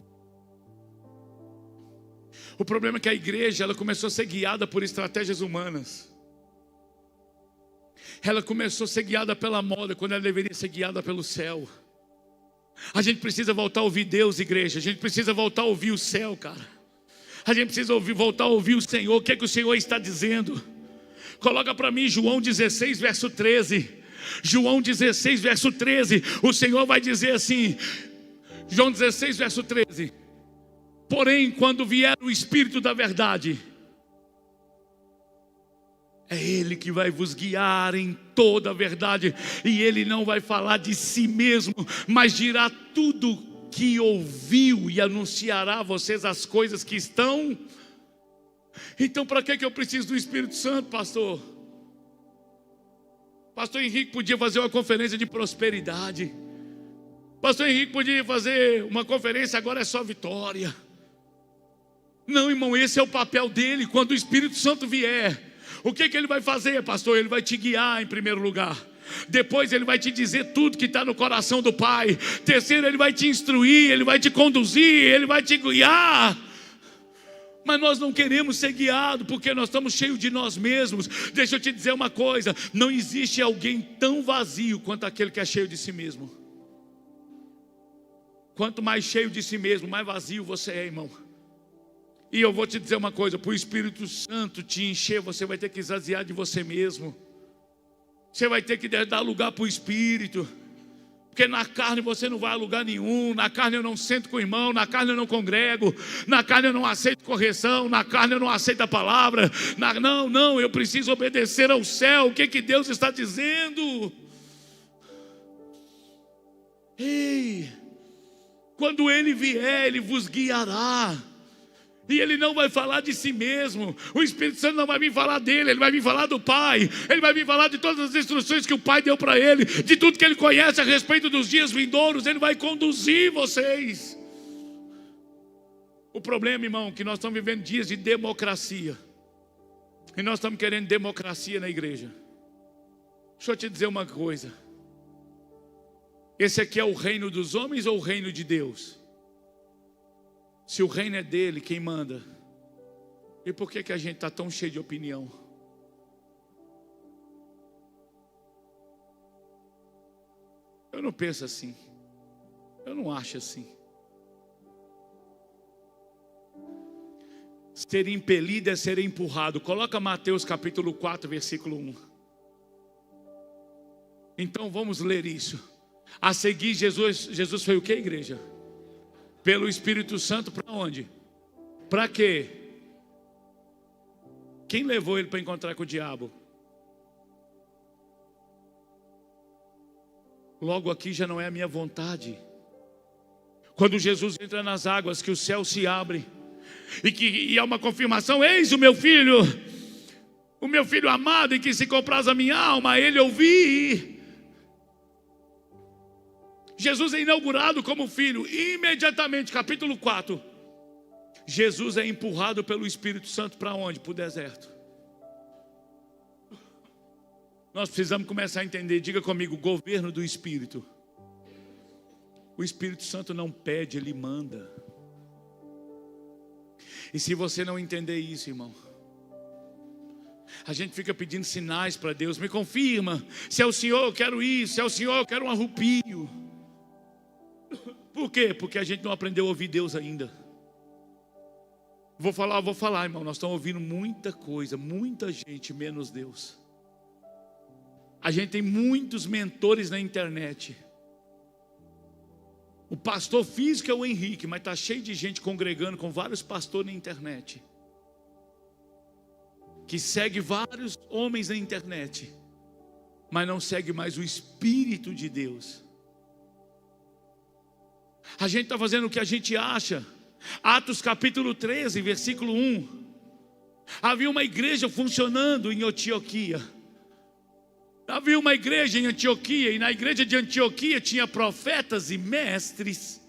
O problema é que a igreja, ela começou a ser guiada por estratégias humanas. Ela começou a ser guiada pela moda, quando ela deveria ser guiada pelo céu. A gente precisa voltar a ouvir Deus, igreja. A gente precisa voltar a ouvir o céu, cara. A gente precisa voltar a ouvir o Senhor. O que é que o Senhor está dizendo? Coloca para mim João 16, verso 13. João 16, verso 13. O Senhor vai dizer assim, João 16, verso 13. Porém, quando vier o Espírito da verdade, é Ele que vai vos guiar em toda a verdade. E Ele não vai falar de si mesmo, mas dirá tudo que ouviu e anunciará a vocês as coisas que estão. Então, para que eu preciso do Espírito Santo, pastor? Pastor Henrique podia fazer uma conferência de prosperidade. Pastor Henrique podia fazer uma conferência, agora é só vitória. Não, irmão, esse é o papel dele. Quando o Espírito Santo vier, o que ele vai fazer, pastor? Ele vai te guiar em primeiro lugar. Depois ele vai te dizer tudo que está no coração do Pai. Terceiro, ele vai te instruir, ele vai te conduzir, ele vai te guiar. Mas nós não queremos ser guiados, porque nós estamos cheios de nós mesmos. Deixa eu te dizer uma coisa, não existe alguém tão vazio quanto aquele que é cheio de si mesmo. Quanto mais cheio de si mesmo, mais vazio você é, irmão. E eu vou te dizer uma coisa, para o Espírito Santo te encher, você vai ter que esvaziar de você mesmo. Você vai ter que dar lugar para o Espírito. Porque na carne você não vai a lugar nenhum. Na carne eu não sento com o irmão. Na carne eu não congrego. Na carne eu não aceito correção. Na carne eu não aceito a palavra. Não, eu preciso obedecer ao céu. O que Deus está dizendo? Ei, quando Ele vier, Ele vos guiará. E Ele não vai falar de si mesmo. O Espírito Santo não vai vir falar dele. Ele vai vir falar do Pai. Ele vai vir falar de todas as instruções que o Pai deu para ele, de tudo que ele conhece a respeito dos dias vindouros. Ele vai conduzir vocês. O problema, irmão, é que nós estamos vivendo dias de democracia. E nós estamos querendo democracia na igreja. Deixa eu te dizer uma coisa. Esse aqui é o reino dos homens ou o reino de Deus? Se o reino é dele, quem manda? E por que a gente está tão cheio de opinião? Eu não penso assim. Eu não acho assim. Ser impelido é ser empurrado. Coloca Mateus capítulo 4, versículo 1. Então vamos ler isso. A seguir Jesus foi o que, igreja? Pelo Espírito Santo para onde? Para quê? Quem levou ele para encontrar com o diabo? Logo aqui já não é a minha vontade. Quando Jesus entra nas águas, que o céu se abre e há uma confirmação: eis o meu filho amado, em que se compraz a minha alma. Ele ouvi. Jesus é inaugurado como filho. Imediatamente, capítulo 4, Jesus é empurrado pelo Espírito Santo para onde? Para o deserto. Nós precisamos começar a entender. Diga comigo, governo do Espírito. O Espírito Santo não pede, ele manda. E se você não entender isso, irmão, a gente fica pedindo sinais para Deus. Me confirma, se é o Senhor eu quero isso, se é o Senhor eu quero um arrupio. Por quê? Porque a gente não aprendeu a ouvir Deus ainda. Vou falar, irmão. Nós estamos ouvindo muita coisa, muita gente, menos Deus. A gente tem muitos mentores na internet. O pastor físico é o Henrique, mas está cheio de gente congregando com vários pastores na internet, que segue vários homens na internet, mas não segue mais o Espírito de Deus. A gente está fazendo o que a gente acha. Atos capítulo 13, versículo 1. Havia uma igreja funcionando em Antioquia. Havia uma igreja em Antioquia, e na igreja de Antioquia tinha profetas e mestres.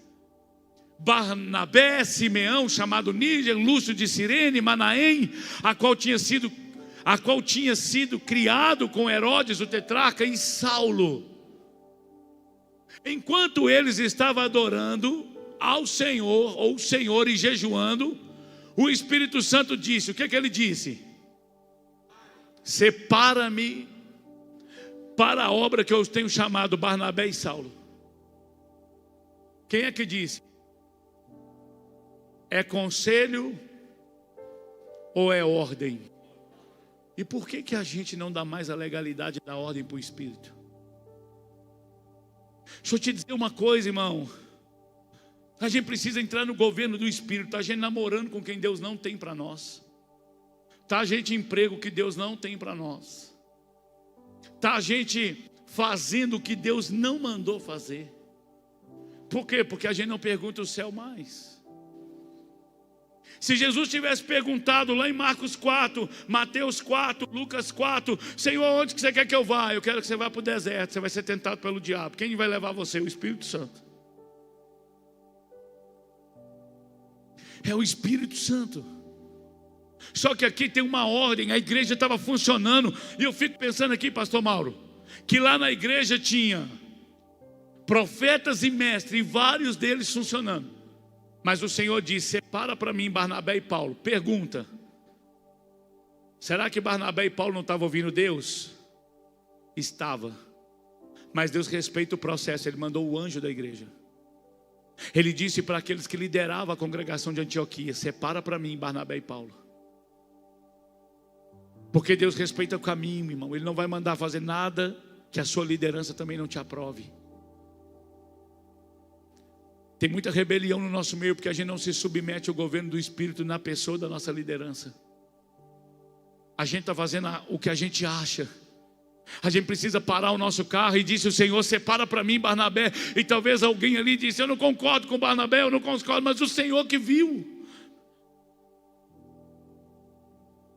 Barnabé, Simeão, chamado Níger, Lúcio de Cirene, Manaém, a qual tinha sido criado com Herodes o tetrarca, e Saulo. Enquanto eles estavam adorando ao Senhor, ou o Senhor, e jejuando, o Espírito Santo disse, o que ele disse? Separa-me para a obra que eu tenho chamado Barnabé e Saulo. Quem é que disse? É conselho ou é ordem? E por que a gente não dá mais a legalidade da ordem para o Espírito? Deixa eu te dizer uma coisa, irmão. A gente precisa entrar no governo do Espírito. Está a gente namorando com quem Deus não tem para nós. Está a gente em emprego que Deus não tem para nós. Está a gente fazendo o que Deus não mandou fazer. Por quê? Porque a gente não pergunta o céu mais. Se Jesus tivesse perguntado lá em Marcos 4, Mateus 4, Lucas 4, Senhor, onde que você quer que eu vá? Eu quero que você vá para o deserto, você vai ser tentado pelo diabo. Quem vai levar você? O Espírito Santo. É o Espírito Santo. Só que aqui tem uma ordem, a igreja estava funcionando. E eu fico pensando aqui, pastor Mauro, que lá na igreja tinha profetas e mestres, e vários deles funcionando. Mas o Senhor disse, separa para mim Barnabé e Paulo. Pergunta, será que Barnabé e Paulo não estavam ouvindo Deus? Estava. Mas Deus respeita o processo, Ele mandou o anjo da igreja. Ele disse para aqueles que lideravam a congregação de Antioquia, separa para mim Barnabé e Paulo. Porque Deus respeita o caminho, irmão. Ele não vai mandar fazer nada que a sua liderança também não te aprove. Tem muita rebelião no nosso meio, porque a gente não se submete ao governo do Espírito na pessoa da nossa liderança. A gente está fazendo o que a gente acha. A gente precisa parar o nosso carro e disse o Senhor, separa para mim Barnabé. E talvez alguém ali disse, eu não concordo com Barnabé, eu não concordo, mas o Senhor que viu.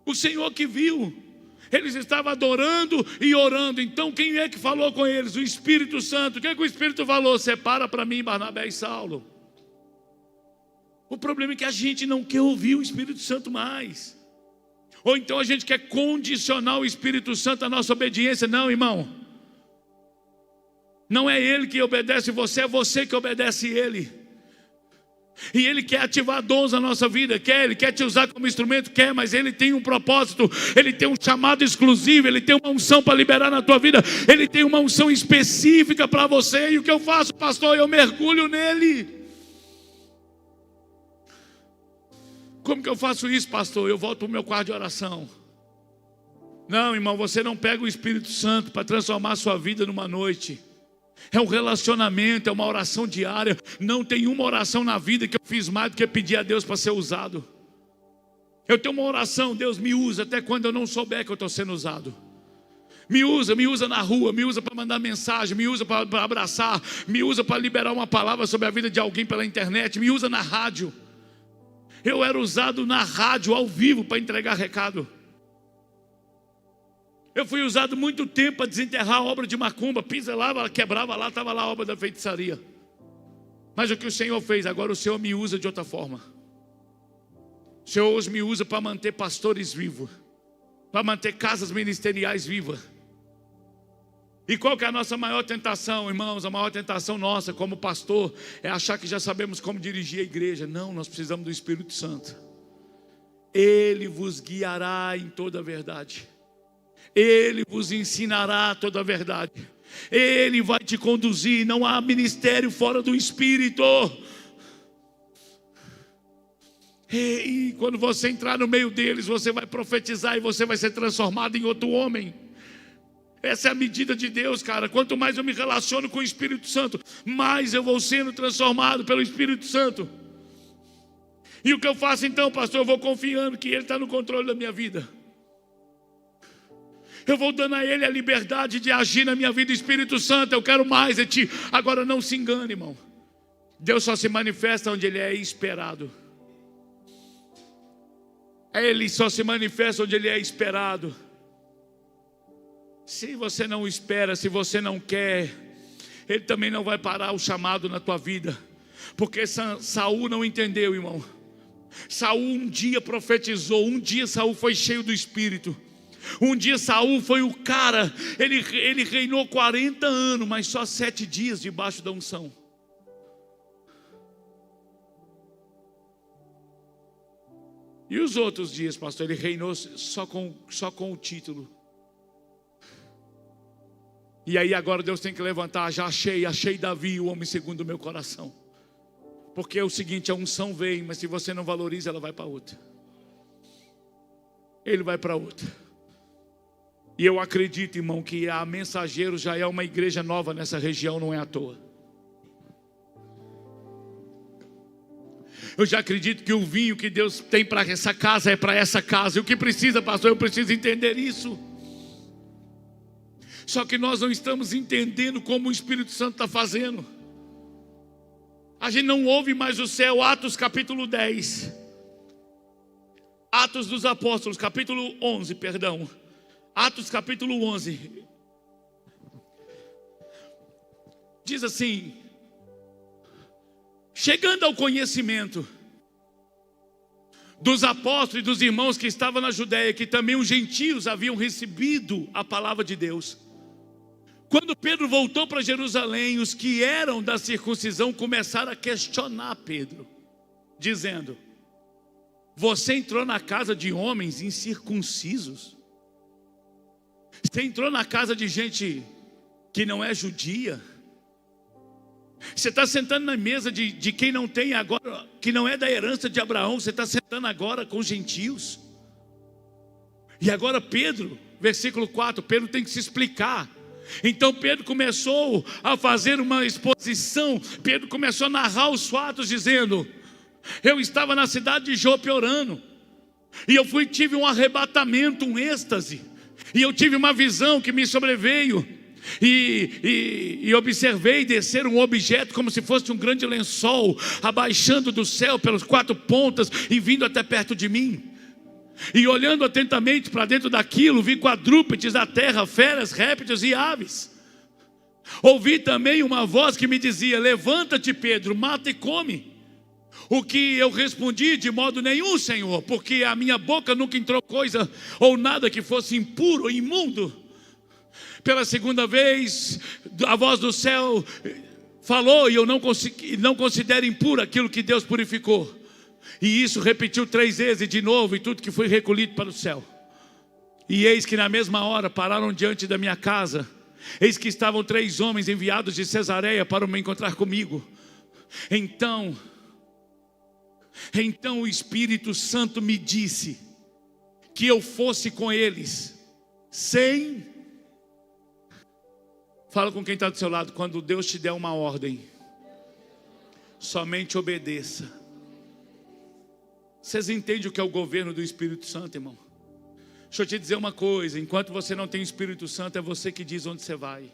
O Senhor que viu. Eles estavam adorando e orando. Então quem é que falou com eles? O Espírito Santo. O que é que o Espírito falou? Separa para mim Barnabé e Saulo. O problema é que a gente não quer ouvir o Espírito Santo mais. Ou então a gente quer condicionar o Espírito Santo à nossa obediência. Não, irmão. Não é Ele que obedece você, é você que obedece Ele. E Ele quer ativar dons na nossa vida, Ele quer te usar como instrumento, mas Ele tem um propósito, Ele tem um chamado exclusivo, Ele tem uma unção para liberar na tua vida, Ele tem uma unção específica para você. E o que eu faço, pastor? Eu mergulho nele. Como que eu faço isso, pastor? Eu volto para o meu quarto de oração. Não, irmão, você não pega o Espírito Santo para transformar a sua vida numa noite. É um relacionamento, é uma oração diária. Não tem uma oração na vida que eu fiz mais do que pedir a Deus para ser usado. Eu tenho uma oração, Deus me usa até quando eu não souber que eu estou sendo usado. Me usa na rua, me usa para mandar mensagem, me usa para abraçar, me usa para liberar uma palavra sobre a vida de alguém pela internet, me usa na rádio. Eu era usado na rádio, ao vivo, para entregar recado. Eu fui usado muito tempo para desenterrar a obra de macumba. Pincelava, quebrava lá, estava lá a obra da feitiçaria. Mas o que o Senhor fez? Agora o Senhor me usa de outra forma. O Senhor hoje me usa para manter pastores vivos, para manter casas ministeriais vivas. E qual que é a nossa maior tentação, irmãos? A maior tentação nossa como pastor é achar que já sabemos como dirigir a igreja. Não, nós precisamos do Espírito Santo. Ele vos guiará em toda a verdade. Ele vos ensinará toda a verdade. Ele vai te conduzir. Não há ministério fora do Espírito. E quando você entrar no meio deles, você vai profetizar e você vai ser transformado em outro homem. Essa é a medida de Deus, cara. Quanto mais eu me relaciono com o Espírito Santo, mais eu vou sendo transformado pelo Espírito Santo. E o que eu faço então, pastor? Eu vou confiando que Ele está no controle da minha vida. Eu vou dando a Ele a liberdade de agir na minha vida. Espírito Santo, eu quero mais de Ti. Agora não se engane, irmão. Deus só se manifesta onde Ele é esperado. Ele só se manifesta onde Ele é esperado. Se você não espera, se você não quer, Ele também não vai parar o chamado na tua vida. Porque Saul não entendeu, irmão. Saul um dia profetizou, um dia Saul foi cheio do Espírito. Um dia Saul foi o cara, ele reinou 40 anos, mas só 7 dias debaixo da unção. E os outros dias, pastor, ele reinou só com o título. E aí agora Deus tem que levantar, já achei Davi, o homem segundo o meu coração. Porque é o seguinte, a unção vem, mas se você não valoriza, ela vai para outra. Ele vai para outra. E eu acredito, irmão, que a Mensageiro já é uma igreja nova nessa região, não é à toa. Eu já acredito que o vinho que Deus tem para essa casa é para essa casa. E o que precisa, pastor? Eu preciso entender isso. Só que nós não estamos entendendo como o Espírito Santo está fazendo. A gente não ouve mais o céu. Atos capítulo 10. Atos dos Apóstolos, capítulo 11, perdão. Atos capítulo 11. Diz assim: chegando ao conhecimento dos apóstolos e dos irmãos que estavam na Judéia, que também os gentios haviam recebido a palavra de Deus. Quando Pedro voltou para Jerusalém, os que eram da circuncisão começaram a questionar Pedro, dizendo: você entrou na casa de homens incircuncisos? Você entrou na casa de gente que não é judia? Você está sentando na mesa de quem não tem agora, que não é da herança de Abraão. Você está sentando agora com os gentios. E agora Pedro, versículo 4, Pedro tem que se explicar. Então Pedro começou a fazer uma exposição. Pedro começou a narrar os fatos, dizendo: eu estava na cidade de Jope orando, e eu tive um arrebatamento, um êxtase, e eu tive uma visão que me sobreveio, e observei descer um objeto como se fosse um grande lençol, abaixando do céu pelas 4 pontas e vindo até perto de mim. E olhando atentamente para dentro daquilo, vi quadrúpedes da terra, feras, répteis e aves. Ouvi também uma voz que me dizia: levanta-te, Pedro, mata e come. O que eu respondi: de modo nenhum, Senhor, porque a minha boca nunca entrou coisa ou nada que fosse impuro ou imundo. Pela segunda vez, a voz do céu falou, e eu não considero impuro aquilo que Deus purificou. E isso repetiu 3 vezes de novo, e tudo que foi recolhido para o céu. E eis que na mesma hora pararam diante da minha casa. Eis que estavam 3 homens enviados de Cesareia para me encontrar comigo. Então o Espírito Santo me disse que eu fosse com eles, Fala com quem está do seu lado: quando Deus te der uma ordem, somente obedeça. Vocês entendem o que é o governo do Espírito Santo, irmão? Deixa eu te dizer uma coisa: enquanto você não tem o Espírito Santo, é você que diz onde você vai.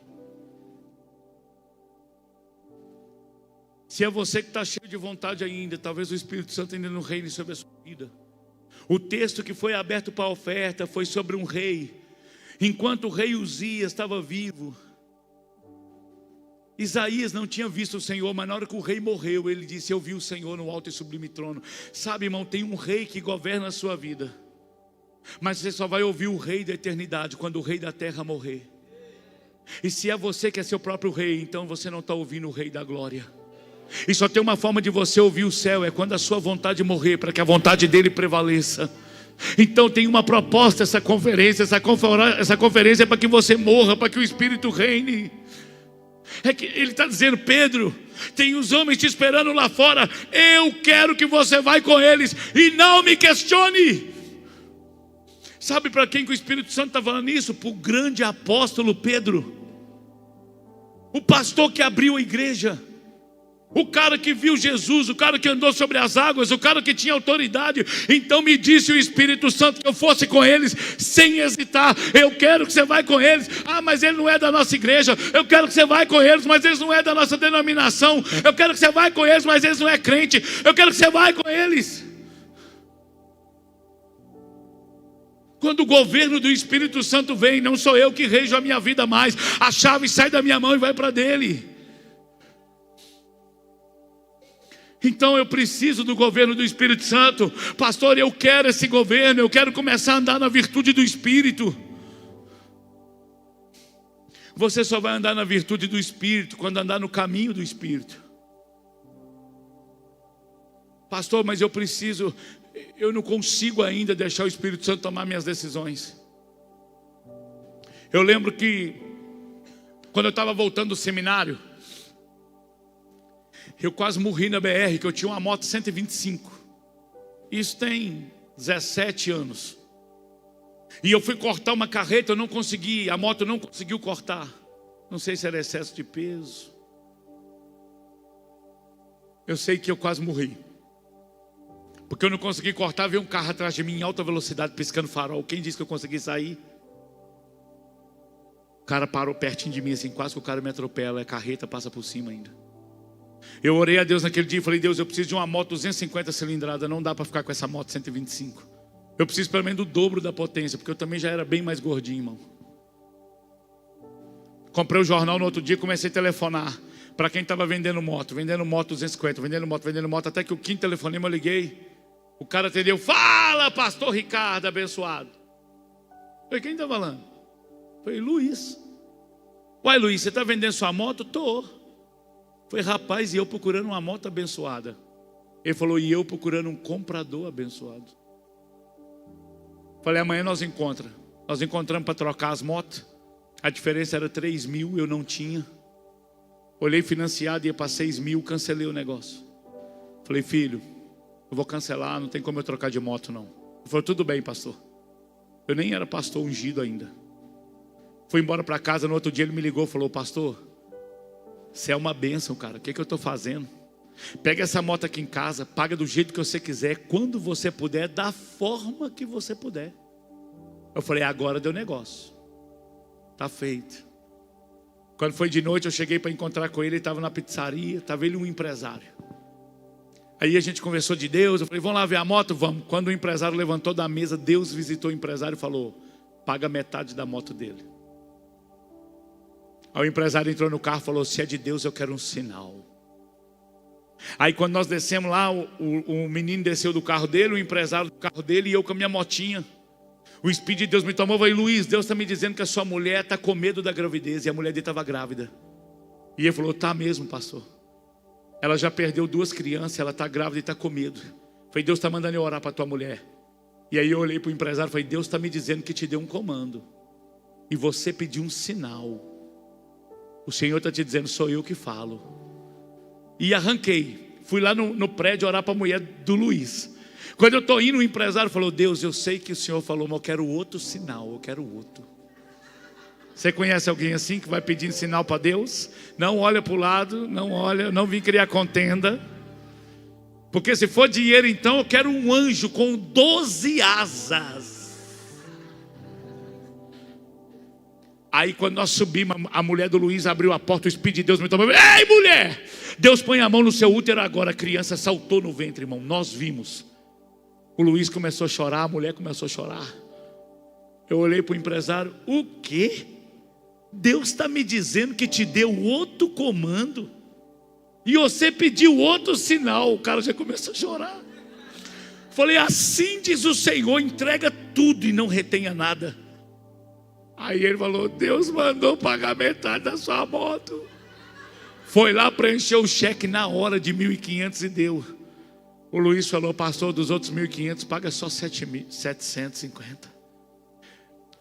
Se é você que está cheio de vontade ainda, talvez o Espírito Santo ainda não reine sobre a sua vida. O texto que foi aberto para a oferta foi sobre um rei. Enquanto o rei Uzias estava vivo, Isaías não tinha visto o Senhor, mas na hora que o rei morreu, ele disse: eu vi o Senhor no alto e sublime trono. Sabe, irmão, tem um rei que governa a sua vida, mas você só vai ouvir o rei da eternidade quando o rei da terra morrer. E se é você que é seu próprio rei, então você não está ouvindo o rei da glória. E só tem uma forma de você ouvir o céu: é quando a sua vontade morrer, para que a vontade dele prevaleça. Então tem uma proposta essa conferência. Essa conferência é para que você morra, para que o Espírito reine. É que ele está dizendo: Pedro, tem os homens te esperando lá fora. Eu quero que você vá com eles e não me questione. Sabe para quem que o Espírito Santo está falando isso? Para o grande apóstolo Pedro, o pastor que abriu a igreja. O cara que viu Jesus, o cara que andou sobre as águas, o cara que tinha autoridade. Então me disse o Espírito Santo que eu fosse com eles sem hesitar. Eu quero que você vá com eles. Ah, mas ele não é da nossa igreja. Eu quero que você vá com eles, mas eles não é da nossa denominação. Eu quero que você vá com eles, mas eles não é crente. Eu quero que você vá com eles. Quando o governo do Espírito Santo vem, não sou eu que rejo a minha vida mais. A chave sai da minha mão e vai para dele. Então eu preciso do governo do Espírito Santo. Pastor, eu quero esse governo. Eu quero começar a andar na virtude do Espírito. Você só vai andar na virtude do Espírito quando andar no caminho do Espírito. Pastor, mas eu não consigo ainda deixar o Espírito Santo tomar minhas decisões. Eu lembro que quando eu estava voltando do seminário, eu quase morri na BR, que eu tinha uma moto 125. Isso tem 17 anos. E eu fui cortar uma carreta, eu não consegui, a moto não conseguiu cortar. Não sei se era excesso de peso. Eu sei que eu quase morri. Porque eu não consegui cortar, veio um carro atrás de mim em alta velocidade, piscando farol. Quem disse que eu consegui sair? O cara parou pertinho de mim, assim, quase que o cara me atropela. A carreta passa por cima ainda. Eu orei a Deus naquele dia e falei: Deus, eu preciso de uma moto 250 cilindrada. Não dá para ficar com essa moto 125. Eu preciso pelo menos do dobro da potência, porque eu também já era bem mais gordinho, irmão. Comprei o jornal no outro dia e comecei a telefonar para quem estava vendendo moto 250, vendendo moto, até que o quinto telefonema eu liguei. O cara atendeu: fala, pastor Ricardo, abençoado. Eu falei: quem está falando? Eu falei: Luiz. Uai, Luiz, você está vendendo sua moto? Tô. Foi: rapaz, e eu procurando uma moto abençoada. Ele falou: e eu procurando um comprador abençoado. Falei: amanhã nós encontramos. Nós encontramos para trocar as motos. A diferença era 3 mil, eu não tinha. Olhei financiado, ia para 6 mil, cancelei o negócio. Falei: filho, eu vou cancelar, não tem como eu trocar de moto não. Ele falou: tudo bem, pastor. Eu nem era pastor ungido ainda. Fui embora para casa, no outro dia ele me ligou e falou: pastor, você é uma bênção, cara. O que eu estou fazendo? Pega essa moto aqui em casa, paga do jeito que você quiser, quando você puder, da forma que você puder. Eu falei: agora deu negócio. Está feito. Quando foi de noite, eu cheguei para encontrar com ele. Ele estava na pizzaria, estava ele um empresário. Aí a gente conversou de Deus. Eu falei: vamos lá ver a moto? Vamos. Quando o empresário levantou da mesa, Deus visitou o empresário e falou: paga metade da moto dele. Aí o empresário entrou no carro e falou: se é de Deus, eu quero um sinal. Aí quando nós descemos lá, o menino desceu do carro dele, o empresário do carro dele, e eu com a minha motinha. O Espírito de Deus me tomou e falou: Luiz, Deus está me dizendo que a sua mulher está com medo da gravidez. E a mulher dele estava grávida. E ele falou: tá mesmo, pastor. Ela já perdeu 2 crianças, ela está grávida e está com medo. Eu falei: Deus está mandando eu orar para a tua mulher. E aí eu olhei para o empresário e falei: Deus está me dizendo que te deu um comando. E você pediu um sinal. O Senhor está te dizendo: sou eu que falo. E arranquei. Fui lá no prédio orar para a mulher do Luiz. Quando eu estou indo, o empresário falou: Deus, eu sei que o Senhor falou, mas eu quero outro sinal, eu quero outro. Você conhece alguém assim que vai pedindo sinal para Deus? Não olha para o lado, não olha, não vim criar contenda. Porque se for dinheiro, então eu quero um anjo com 12 asas. Aí quando nós subimos, a mulher do Luiz abriu a porta, o Espírito de Deus me tomou: ei, mulher! Deus põe a mão no seu útero agora. A criança saltou no ventre, irmão. Nós vimos. O Luiz começou a chorar, a mulher começou a chorar. Eu olhei para o empresário: o quê? Deus está me dizendo que te deu outro comando e você pediu outro sinal. O cara já começou a chorar. Falei: assim diz o Senhor, entrega tudo e não retenha nada. Aí ele falou: Deus mandou pagar metade da sua moto. Foi lá, preencheu o cheque na hora de 1.500 e deu. O Luiz falou: pastor, dos outros 1.500 paga só 750.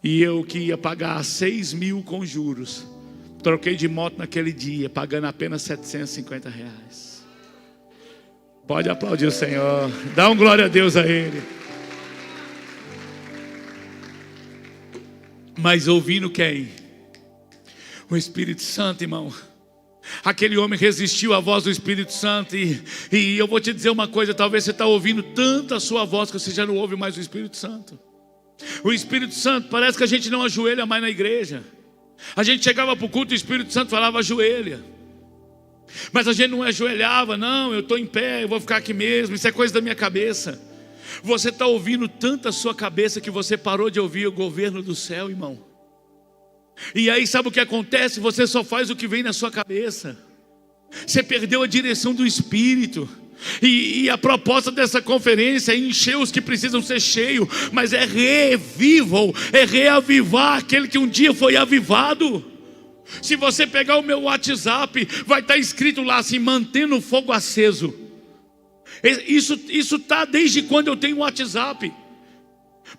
E eu que ia pagar 6 mil com juros, troquei de moto naquele dia, pagando apenas 750 reais. Pode aplaudir o Senhor. Dá um glória a Deus a Ele. Mas ouvindo quem? O Espírito Santo, irmão. Aquele homem resistiu à voz do Espírito Santo. E eu vou te dizer uma coisa: talvez você está ouvindo tanto a sua voz que você já não ouve mais o Espírito Santo. O Espírito Santo, parece que a gente não ajoelha mais na igreja. A gente chegava para o culto e o Espírito Santo falava: ajoelha. Mas a gente não ajoelhava. Não, eu estou em pé, eu vou ficar aqui mesmo, isso é coisa da minha cabeça. Você está ouvindo tanto a sua cabeça que você parou de ouvir o governo do céu, irmão. E aí sabe o que acontece? Você só faz o que vem na sua cabeça. Você perdeu a direção do Espírito. E a proposta dessa conferência é encher os que precisam ser cheios, mas é revival, é reavivar aquele que um dia foi avivado. Se você pegar o meu WhatsApp, vai estar escrito lá assim: mantendo o fogo aceso. Isso está desde quando eu tenho WhatsApp.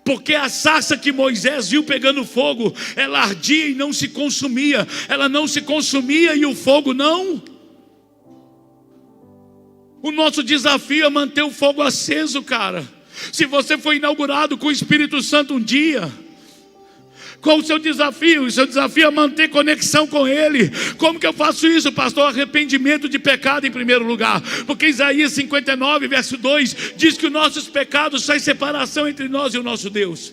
Porque a sarça que Moisés viu pegando fogo, ela ardia e não se consumia. Ela não se consumia e o fogo não. O nosso desafio é manter o fogo aceso, cara. Se você foi inaugurado com o Espírito Santo um dia, qual o seu desafio? O seu desafio é manter conexão com Ele. Como que eu faço isso, pastor? Arrependimento de pecado em primeiro lugar. Porque Isaías 59, verso 2 diz que os nossos pecados fazem separação entre nós e o nosso Deus.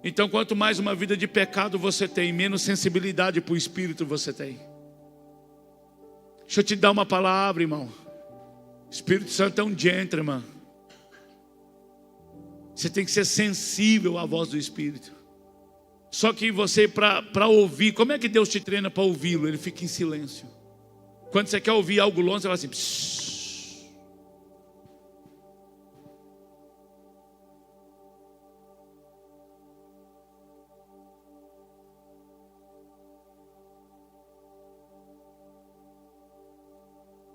Então quanto mais uma vida de pecado você tem, menos sensibilidade para o Espírito você tem. Deixa eu te dar uma palavra, irmão. O Espírito Santo é um gentleman. Você tem que ser sensível à voz do Espírito. Só que você, para ouvir, como é que Deus te treina para ouvi-lo? Ele fica em silêncio. Quando você quer ouvir algo longe, você fala assim: psss.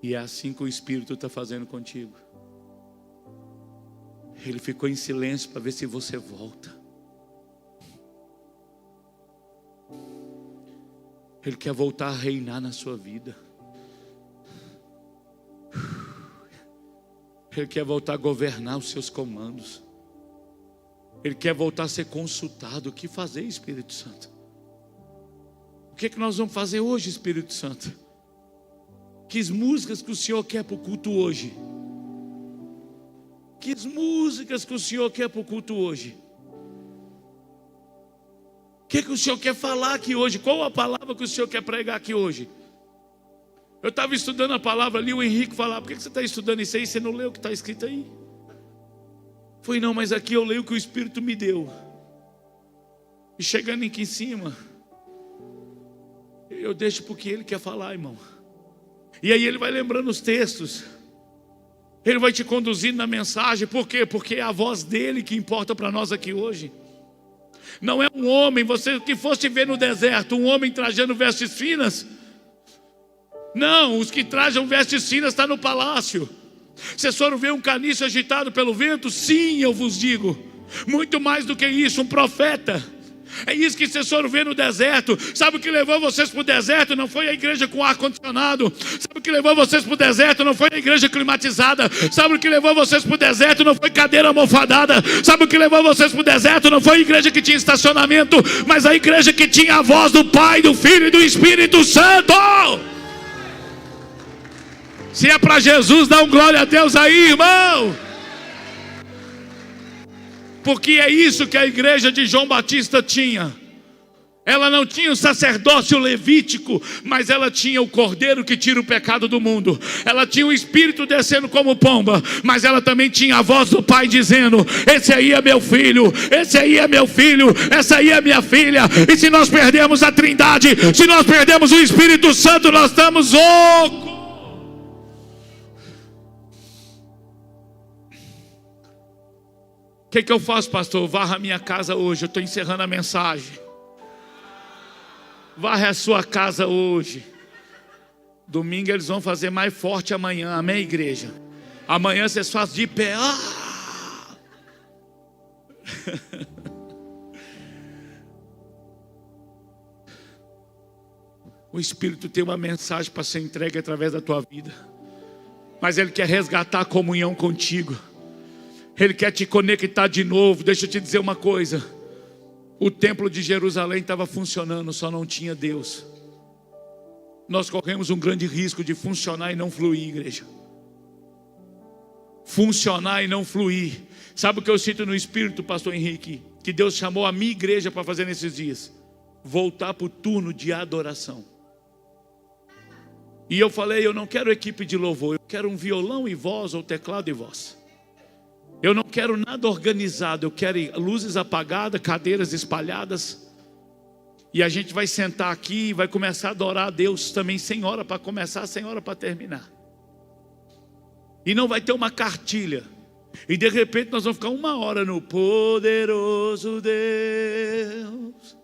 E é assim que o Espírito está fazendo contigo. Ele ficou em silêncio para ver se você volta. Ele quer voltar a reinar na sua vida. Ele quer voltar a governar os seus comandos. Ele quer voltar a ser consultado. O que fazer, Espírito Santo? O que nós vamos fazer hoje, Espírito Santo? Que músicas que o Senhor quer para o culto hoje? Que músicas que o Senhor quer para o culto hoje? O que o Senhor quer falar aqui hoje? Qual a palavra que o Senhor quer pregar aqui hoje? Eu estava estudando a palavra ali, o Henrique falava: por que você está estudando isso aí? Você não leu o que está escrito aí? Falei: não, mas aqui eu leio o que o Espírito me deu. E chegando aqui em cima, eu deixo porque Ele quer falar, irmão. E aí Ele vai lembrando os textos. Ele vai te conduzindo na mensagem. Por quê? Porque é a voz dele que importa para nós aqui hoje. Não é um homem, você que fosse ver no deserto um homem trajando vestes finas. Não, os que trajam vestes finas estão no palácio. Vocês foram ver um caniço agitado pelo vento? Sim, eu vos digo. Muito mais do que isso, um profeta. É isso que vocês foram ver no deserto. Sabe o que levou vocês para o deserto? Não foi a igreja com ar-condicionado. Sabe o que levou vocês para o deserto? Não foi a igreja climatizada. Sabe o que levou vocês para o deserto? Não foi cadeira almofadada. Sabe o que levou vocês para o deserto? Não foi a igreja que tinha estacionamento, mas a igreja que tinha a voz do Pai, do Filho e do Espírito Santo. Se é para Jesus, dá um glória a Deus aí, irmão. Porque é isso que a igreja de João Batista tinha. Ela não tinha o sacerdócio levítico, mas ela tinha o cordeiro que tira o pecado do mundo. Ela tinha o Espírito descendo como pomba, mas ela também tinha a voz do Pai dizendo: esse aí é meu filho, esse aí é meu filho, essa aí é minha filha. E se nós perdemos a Trindade, se nós perdemos o Espírito Santo, nós estamos loucos. O que eu faço, pastor? Varra a minha casa hoje. Eu estou encerrando a mensagem. Varre a sua casa hoje. Domingo eles vão fazer mais forte amanhã. Amém, igreja? Amanhã vocês fazem de pé. O Espírito tem uma mensagem para ser entregue através da tua vida. Mas Ele quer resgatar a comunhão contigo. Ele quer te conectar de novo. Deixa eu te dizer uma coisa. O templo de Jerusalém estava funcionando, só não tinha Deus. nós corremos um grande risco de funcionar e não fluir, igreja. Funcionar e não fluir. Sabe o que eu sinto no Espírito, pastor Henrique? Que Deus chamou a minha igreja para fazer nesses dias? Voltar para o turno de adoração. E eu falei, eu não quero equipe de louvor, eu quero um violão e voz, ou teclado e voz. Eu não quero nada organizado, eu quero luzes apagadas, cadeiras espalhadas. E a gente vai sentar aqui e vai começar a adorar a Deus também, sem hora para começar, sem hora para terminar. E não vai ter uma cartilha. E de repente nós vamos ficar 1 hora no poderoso Deus.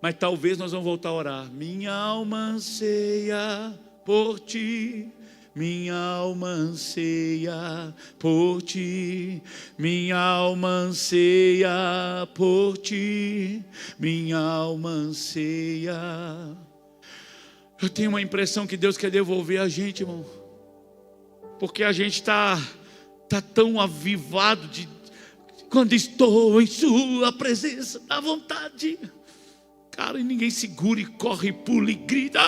Mas talvez nós vamos voltar a orar. Minha alma anseia por ti. Minha alma anseia por ti. Minha alma anseia por ti. Minha alma anseia. Eu tenho uma impressão que Deus quer devolver a gente, irmão. Porque a gente está tão avivado de quando estou em sua presença, dá vontade. Cara, e ninguém segura e corre, e pula e grita.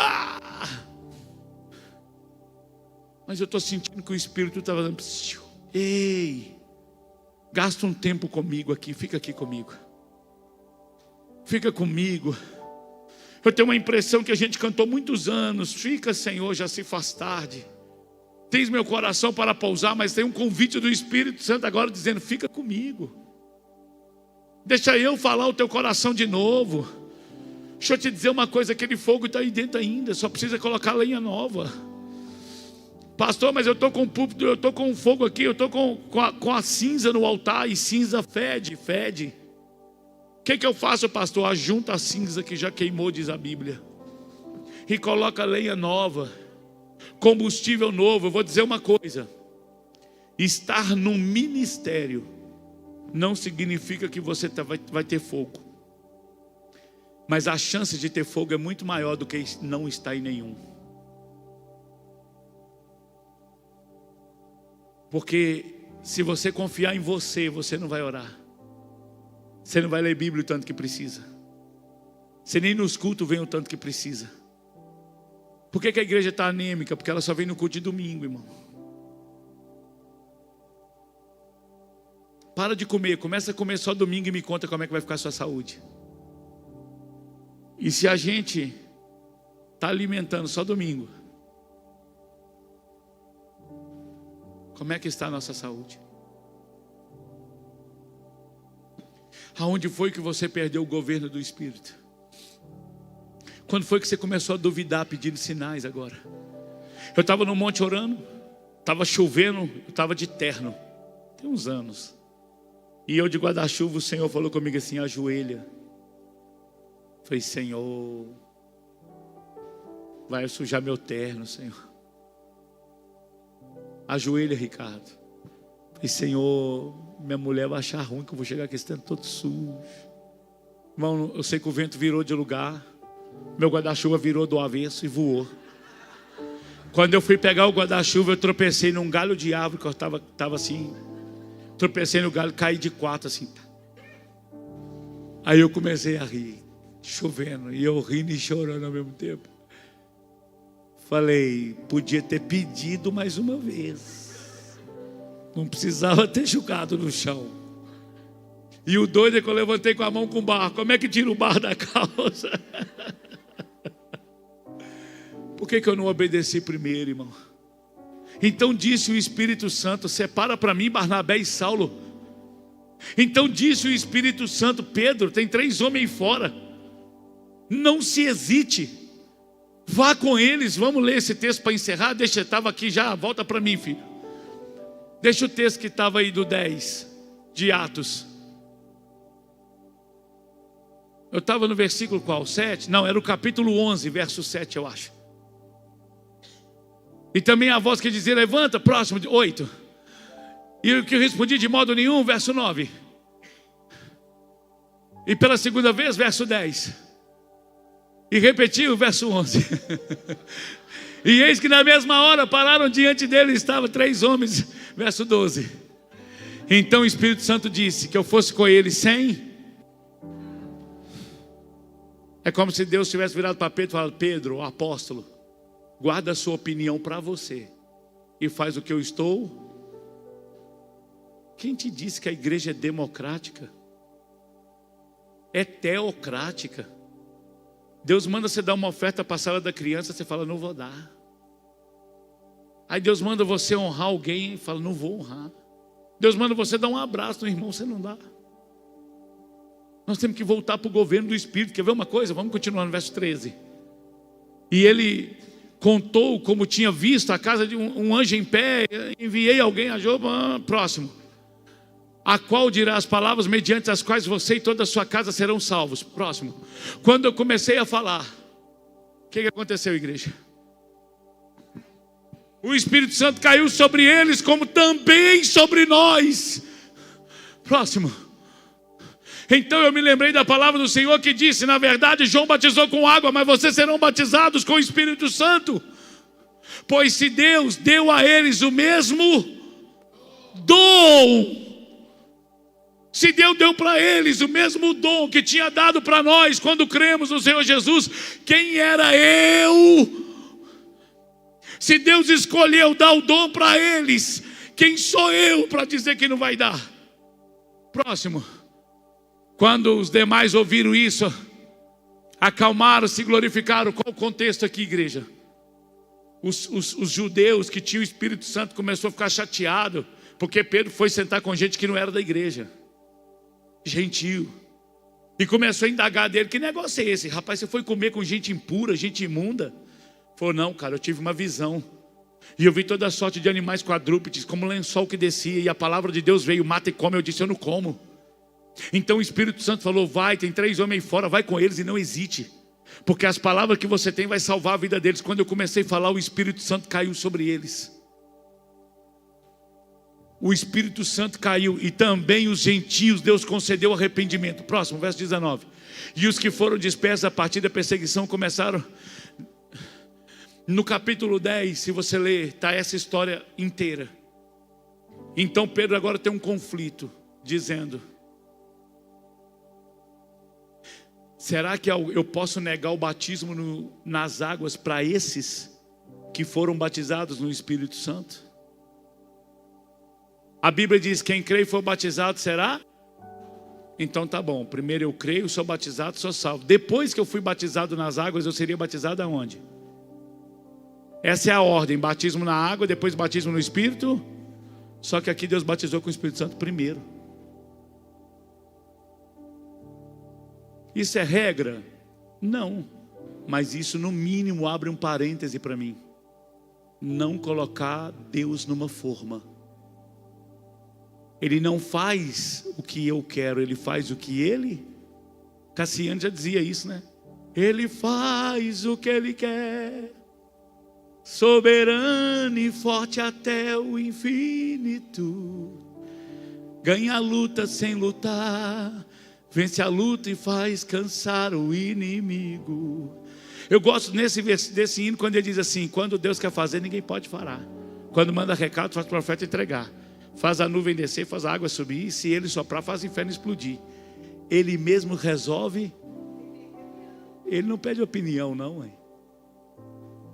Mas eu estou sentindo que o Espírito estava dando. Ei, gasta um tempo comigo aqui, fica aqui comigo. Fica comigo. Eu tenho uma impressão que a gente cantou muitos anos. Fica, Senhor, já se faz tarde. Tens meu coração para pousar, mas tem um convite do Espírito Santo agora dizendo, fica comigo. Deixa eu falar o teu coração de novo. Deixa eu te dizer uma coisa, aquele fogo está aí dentro ainda, só precisa colocar lenha nova. Pastor, mas eu estou com o púlpito, eu estou com o fogo aqui, eu estou com a cinza no altar, e cinza fede. O que eu faço, pastor? Ajunta a cinza que já queimou, diz a Bíblia, e coloca lenha nova, combustível novo. Eu vou dizer uma coisa, estar no ministério não significa que você vai ter fogo, mas a chance de ter fogo é muito maior do que não estar em nenhum. Porque se você confiar em você, você não vai orar, você não vai ler Bíblia o tanto que precisa, você nem nos cultos vem o tanto que precisa. Por que a igreja está anêmica? Porque ela só vem no culto de domingo, irmão. Para de comer, começa a comer só domingo e me conta como é que vai ficar a sua saúde. E se a gente está alimentando só domingo, como é que está a nossa saúde? Aonde foi que você perdeu o governo do Espírito? Quando foi que você começou a duvidar, pedindo sinais agora? Eu estava no monte orando, estava chovendo, eu estava de terno, tem uns anos. E eu de guarda-chuva, o Senhor falou comigo assim, ajoelha. Falei, Senhor, vai sujar meu terno, Senhor. Ajoelha, Ricardo. Falei, Senhor, minha mulher vai achar ruim que eu vou chegar aqui esse terno todo sujo. Irmão, eu sei que o vento virou de lugar. Meu guarda-chuva virou do avesso e voou. Quando eu fui pegar o guarda-chuva, eu tropecei num galho de árvore que eu estava assim. Tropecei no galho, caí de 4 assim. Aí eu comecei a rir, chovendo, e eu rindo e chorando ao mesmo tempo. Falei, podia ter pedido mais uma vez, não precisava ter jogado no chão. E o doido é que eu levantei com a mão com barro. Como é que tira o barro da calça? Por que eu não obedeci primeiro, irmão? Então disse o Espírito Santo, separa para mim Barnabé e Saulo. Então disse o Espírito Santo, Pedro, tem 3 homens fora, não se hesite, vá com eles. Vamos ler esse texto para encerrar. Deixa, estava aqui já, volta para mim, filho. Deixa o texto que estava aí do 10 de Atos. Eu estava no versículo qual? 7? Não, era o capítulo 11, verso 7, eu acho. E também a voz que dizia, levanta, próximo, 8. E o que eu respondi, de modo nenhum, verso 9. E pela segunda vez, verso 10. E repetiu o verso 11. E eis que na mesma hora pararam diante dele, estavam 3 homens, verso 12. Então o Espírito Santo disse que eu fosse com ele sem. É como se Deus tivesse virado para Pedro e falado, Pedro, o apóstolo, guarda a sua opinião para você e faz o que eu estou. Quem te disse que a igreja é democrática? É teocrática. Deus manda você dar uma oferta para a sala da criança, você fala, não vou dar. Aí Deus manda você honrar alguém e fala, não vou honrar. Deus manda você dar um abraço no irmão, você não dá. Nós temos que voltar para o governo do Espírito. Quer ver uma coisa? Vamos continuar no verso 13. E ele contou como tinha visto a casa de um anjo em pé. Enviei alguém a Jope. Próximo. A qual dirá as palavras mediante as quais você e toda a sua casa serão salvos. Próximo. Quando eu comecei a falar, o que aconteceu, igreja? O Espírito Santo caiu sobre eles, como também sobre nós. Próximo. Então eu me lembrei da palavra do Senhor que disse, na verdade João batizou com água, mas vocês serão batizados com o Espírito Santo. Pois se Deus deu a eles o mesmo dom, se Deus deu para eles o mesmo dom que tinha dado para nós quando cremos no Senhor Jesus, quem era eu? Se Deus escolheu dar o dom para eles, quem sou eu para dizer que não vai dar? Próximo. Quando os demais ouviram isso, acalmaram-se e glorificaram. Qual o contexto aqui, igreja? Os judeus que tinham o Espírito Santo começaram a ficar chateados, porque Pedro foi sentar com gente que não era da igreja, gentil, e começou a indagar dele, que negócio é esse? Rapaz, você foi comer com gente impura, gente imunda? Falou, não, cara, eu tive uma visão, e eu vi toda sorte de animais quadrúpedes, como um lençol que descia, e a palavra de Deus veio, mata e come. Eu disse, eu não como. Então o Espírito Santo falou, vai, tem 3 homens aí fora, vai com eles e não hesite, porque as palavras que você tem vai salvar a vida deles. Quando eu comecei a falar, o Espírito Santo caiu sobre eles. O Espírito Santo caiu, e também os gentios Deus concedeu arrependimento. Próximo, verso 19. E os que foram dispersos a partir da perseguição começaram. No capítulo 10, se você ler, está essa história inteira. Então Pedro agora tem um conflito, dizendo, será que eu posso negar o batismo nas águas para esses que foram batizados no Espírito Santo? A Bíblia diz, quem crê e for batizado será? Então tá bom, primeiro eu creio, sou batizado, sou salvo. Depois que eu fui batizado nas águas, eu seria batizado aonde? Essa é a ordem, batismo na água, depois batismo no Espírito. Só que aqui Deus batizou com o Espírito Santo primeiro. Isso é regra? Não. Mas isso no mínimo abre um parêntese para mim. Não colocar Deus numa forma. Ele não faz o que eu quero, Ele faz o que Ele... Cassiano já dizia isso, né? Ele faz o que Ele quer, soberano e forte até o infinito. Ganha a luta sem lutar, vence a luta e faz cansar o inimigo. Eu gosto desse hino quando ele diz assim, quando Deus quer fazer, ninguém pode parar. Quando manda recado, faz o profeta entregar. Faz a nuvem descer, faz a água subir, e se ele soprar, faz o inferno explodir. Ele mesmo resolve. Ele não pede opinião, não, hein?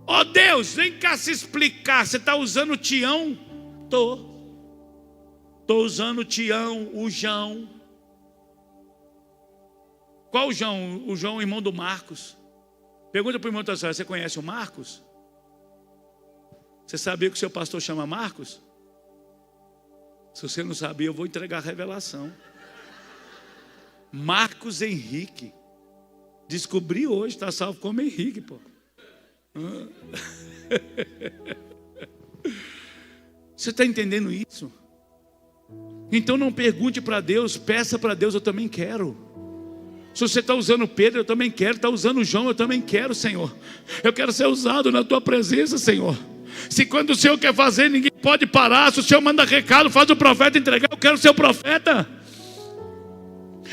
Ó Deus, vem cá se explicar. Você está usando o Tião? Estou usando o Tião, o João. Qual o João? O João, irmão do Marcos. Pergunta para o irmão da senhora, você conhece o Marcos? Você sabia que o seu pastor chama Marcos? Se você não sabia, eu vou entregar a revelação. Marcos Henrique. Descobri hoje, está salvo como Henrique, pô. Você está entendendo isso? Então não pergunte para Deus, peça para Deus, eu também quero. Se você está usando Pedro, eu também quero. Está usando João, eu também quero, Senhor. Eu quero ser usado na tua presença, Senhor. Se quando o Senhor quer fazer, ninguém pode parar. Se o Senhor manda recado, faz o profeta entregar. Eu quero ser o profeta.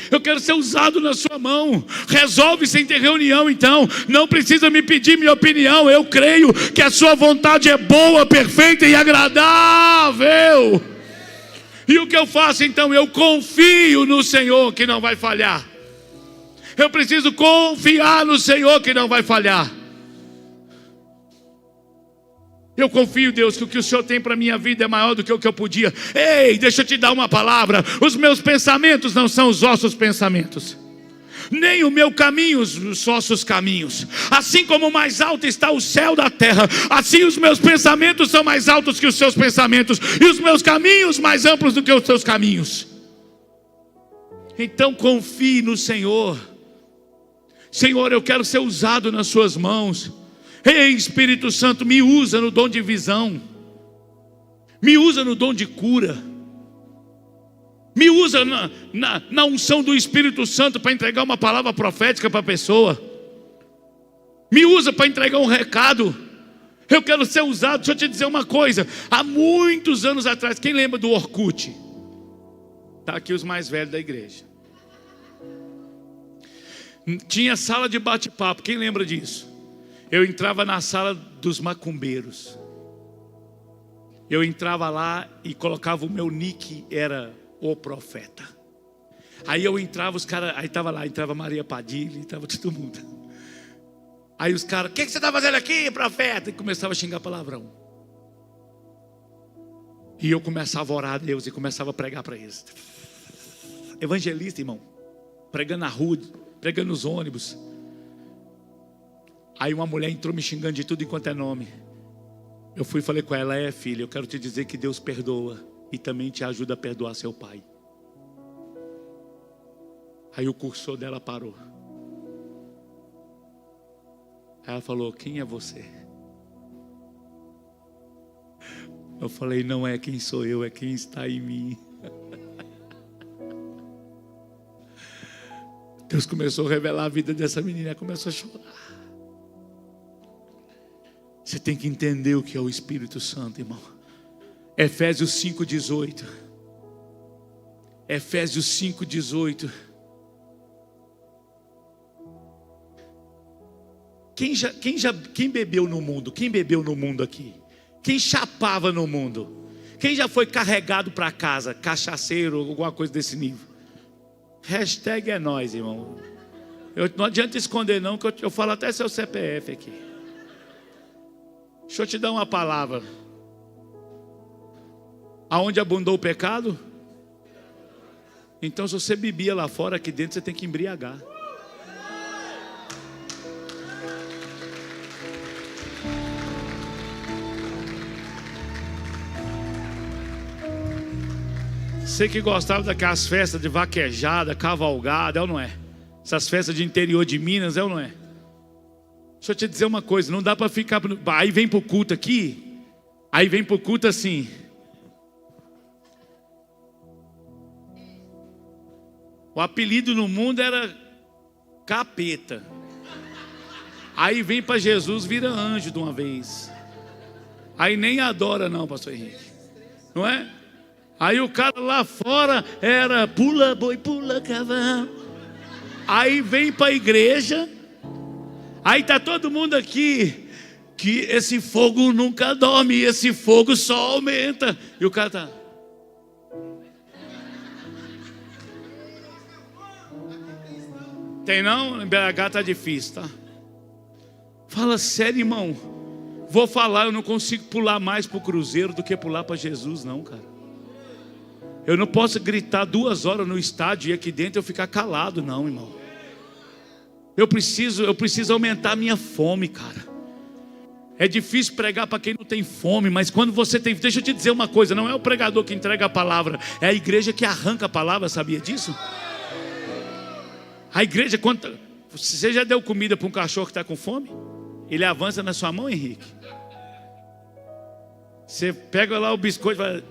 Eu quero ser usado na sua mão. Resolve sem ter reunião, então. Não precisa me pedir minha opinião. Eu creio que a sua vontade é boa, perfeita e agradável. E o que eu faço então? Eu confio no Senhor que não vai falhar. Eu preciso confiar no Senhor que não vai falhar. Eu confio, Deus, que o que o Senhor tem para a minha vida é maior do que o que eu podia. Ei, deixa eu te dar uma palavra. Os meus pensamentos não são os vossos pensamentos, nem o meu caminho os vossos caminhos. Assim como mais alto está o céu da terra, assim os meus pensamentos são mais altos que os seus pensamentos, e os meus caminhos mais amplos do que os seus caminhos. Então confie no Senhor. Senhor, eu quero ser usado nas suas mãos. Ei, Espírito Santo, me usa no dom de visão, me usa no dom de cura, me usa na unção do Espírito Santo para entregar uma palavra profética para a pessoa, me usa para entregar um recado. Eu quero ser usado. Deixa eu te dizer uma coisa, há muitos anos atrás, quem lembra do Orkut? Está aqui os mais velhos da igreja. Tinha sala de bate-papo, quem lembra disso? Eu entrava na sala dos macumbeiros. Eu entrava lá e colocava o meu nick, era o profeta. Aí eu entrava, os caras, aí estava lá, entrava Maria Padilha, estava todo mundo. Aí os caras, o que você está fazendo aqui, profeta? E começava a xingar palavrão. E eu começava a orar a Deus e começava a pregar para eles. Evangelista, irmão, pregando na rua, pregando nos ônibus. Aí uma mulher entrou me xingando de tudo enquanto é nome. Eu fui e falei com ela: filha, eu quero te dizer que Deus perdoa e também te ajuda a perdoar seu pai. Aí o cursor dela parou. Aí ela falou: quem é você? Eu falei: não é quem sou eu, é quem está em mim. Deus começou a revelar a vida dessa menina, ela começou a chorar. Você tem que entender o que é o Espírito Santo, irmão. Efésios 5,18. Efésios 5,18. Quem bebeu no mundo? Quem bebeu no mundo aqui? Quem chapava no mundo? Quem já foi carregado para casa? Cachaceiro, alguma coisa desse nível? Hashtag é nós, irmão. Não adianta esconder não, que eu falo até seu CPF aqui. Deixa eu te dar uma palavra. Aonde abundou o pecado? Então se você bebia lá fora, aqui dentro você tem que embriagar. Você que gostava daquelas festas de vaquejada, cavalgada, é ou não é? Essas festas de interior de Minas, é ou não é? Deixa eu te dizer uma coisa, não dá para ficar... Aí vem para o culto aqui, aí vem para o culto assim. O apelido no mundo era capeta. Aí vem para Jesus, vira anjo de uma vez. Aí nem adora não, pastor Henrique. Não é? Aí o cara lá fora era pula boi, pula cavalo. Aí vem para a igreja... Aí está todo mundo aqui, que esse fogo nunca dorme, esse fogo só aumenta. E o cara está... Tem não? Em BH está difícil, tá? Fala sério, irmão. Vou falar, eu não consigo pular mais para o cruzeiro do que pular para Jesus, não, cara. Eu não posso gritar 2 horas no estádio e aqui dentro eu ficar calado, não, irmão. Eu preciso aumentar a minha fome, cara. É difícil pregar para quem não tem fome, mas quando você tem... Deixa eu te dizer uma coisa, não é o pregador que entrega a palavra, é a igreja que arranca a palavra, sabia disso? A igreja, quando... Você já deu comida para um cachorro que está com fome? Ele avança na sua mão, Henrique? Você pega lá o biscoito e vai...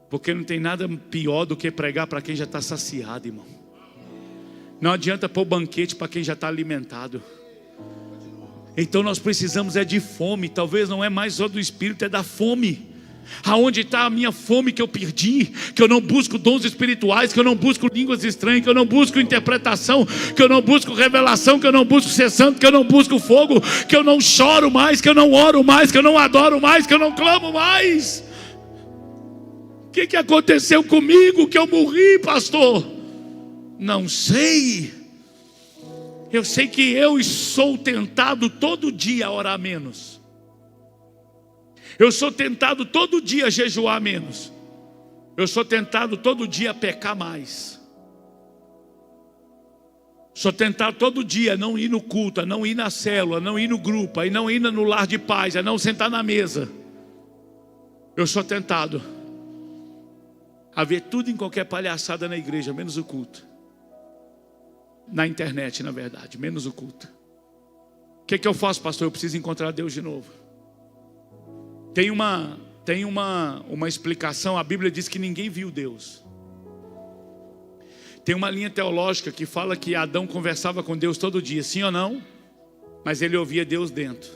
Porque não tem nada pior do que pregar para quem já está saciado, irmão. Não adianta pôr banquete para quem já está alimentado. Então nós precisamos de fome. Talvez não é mais só do Espírito, é da fome. Aonde está a minha fome que eu perdi? Que eu não busco dons espirituais, que eu não busco línguas estranhas, que eu não busco interpretação, que eu não busco revelação, que eu não busco ser santo, que eu não busco fogo, que eu não choro mais, que eu não oro mais, que eu não adoro mais, que eu não clamo mais. O que aconteceu comigo que eu morri, pastor? Não sei. Eu sei que eu sou tentado todo dia a orar menos. Eu sou tentado todo dia a jejuar menos. Eu sou tentado todo dia a pecar mais. Sou tentado todo dia a não ir no culto, a não ir na célula, a não ir no grupo, a não ir no lar de paz, a não sentar na mesa. Eu sou tentado a ver tudo em qualquer palhaçada na igreja, menos o culto. Na internet, na verdade, menos o culto. O que eu faço, pastor? Eu preciso encontrar Deus de novo. Tem uma explicação. A Bíblia diz que ninguém viu Deus. Tem uma linha teológica que fala que Adão conversava com Deus todo dia, sim ou não? Mas ele ouvia Deus dentro.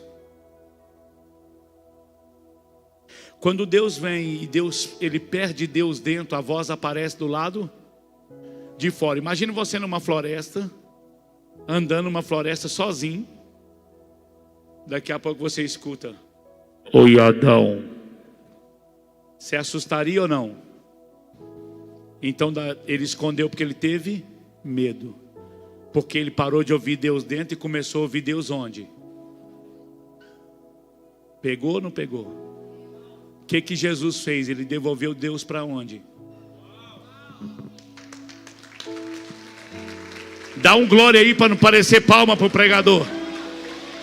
Quando Deus vem e ele perde Deus dentro, a voz aparece do lado de fora. Imagina você numa floresta, andando numa floresta sozinho. Daqui a pouco você escuta: oi, Adão. Você assustaria ou não? Então ele escondeu porque ele teve medo. Porque ele parou de ouvir Deus dentro e começou a ouvir Deus onde? Pegou ou não pegou? O que Jesus fez? Ele devolveu Deus para onde? Dá um glória aí para não parecer palma para o pregador.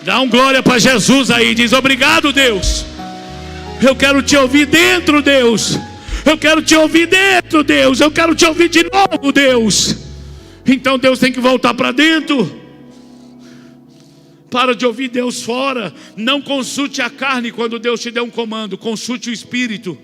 Dá um glória para Jesus aí. Diz: obrigado, Deus. Eu quero te ouvir dentro, Deus. Eu quero te ouvir dentro, Deus. Eu quero te ouvir de novo, Deus. Então Deus tem que voltar para dentro. Para de ouvir Deus fora. Não consulte a carne quando Deus te der um comando. Consulte o Espírito.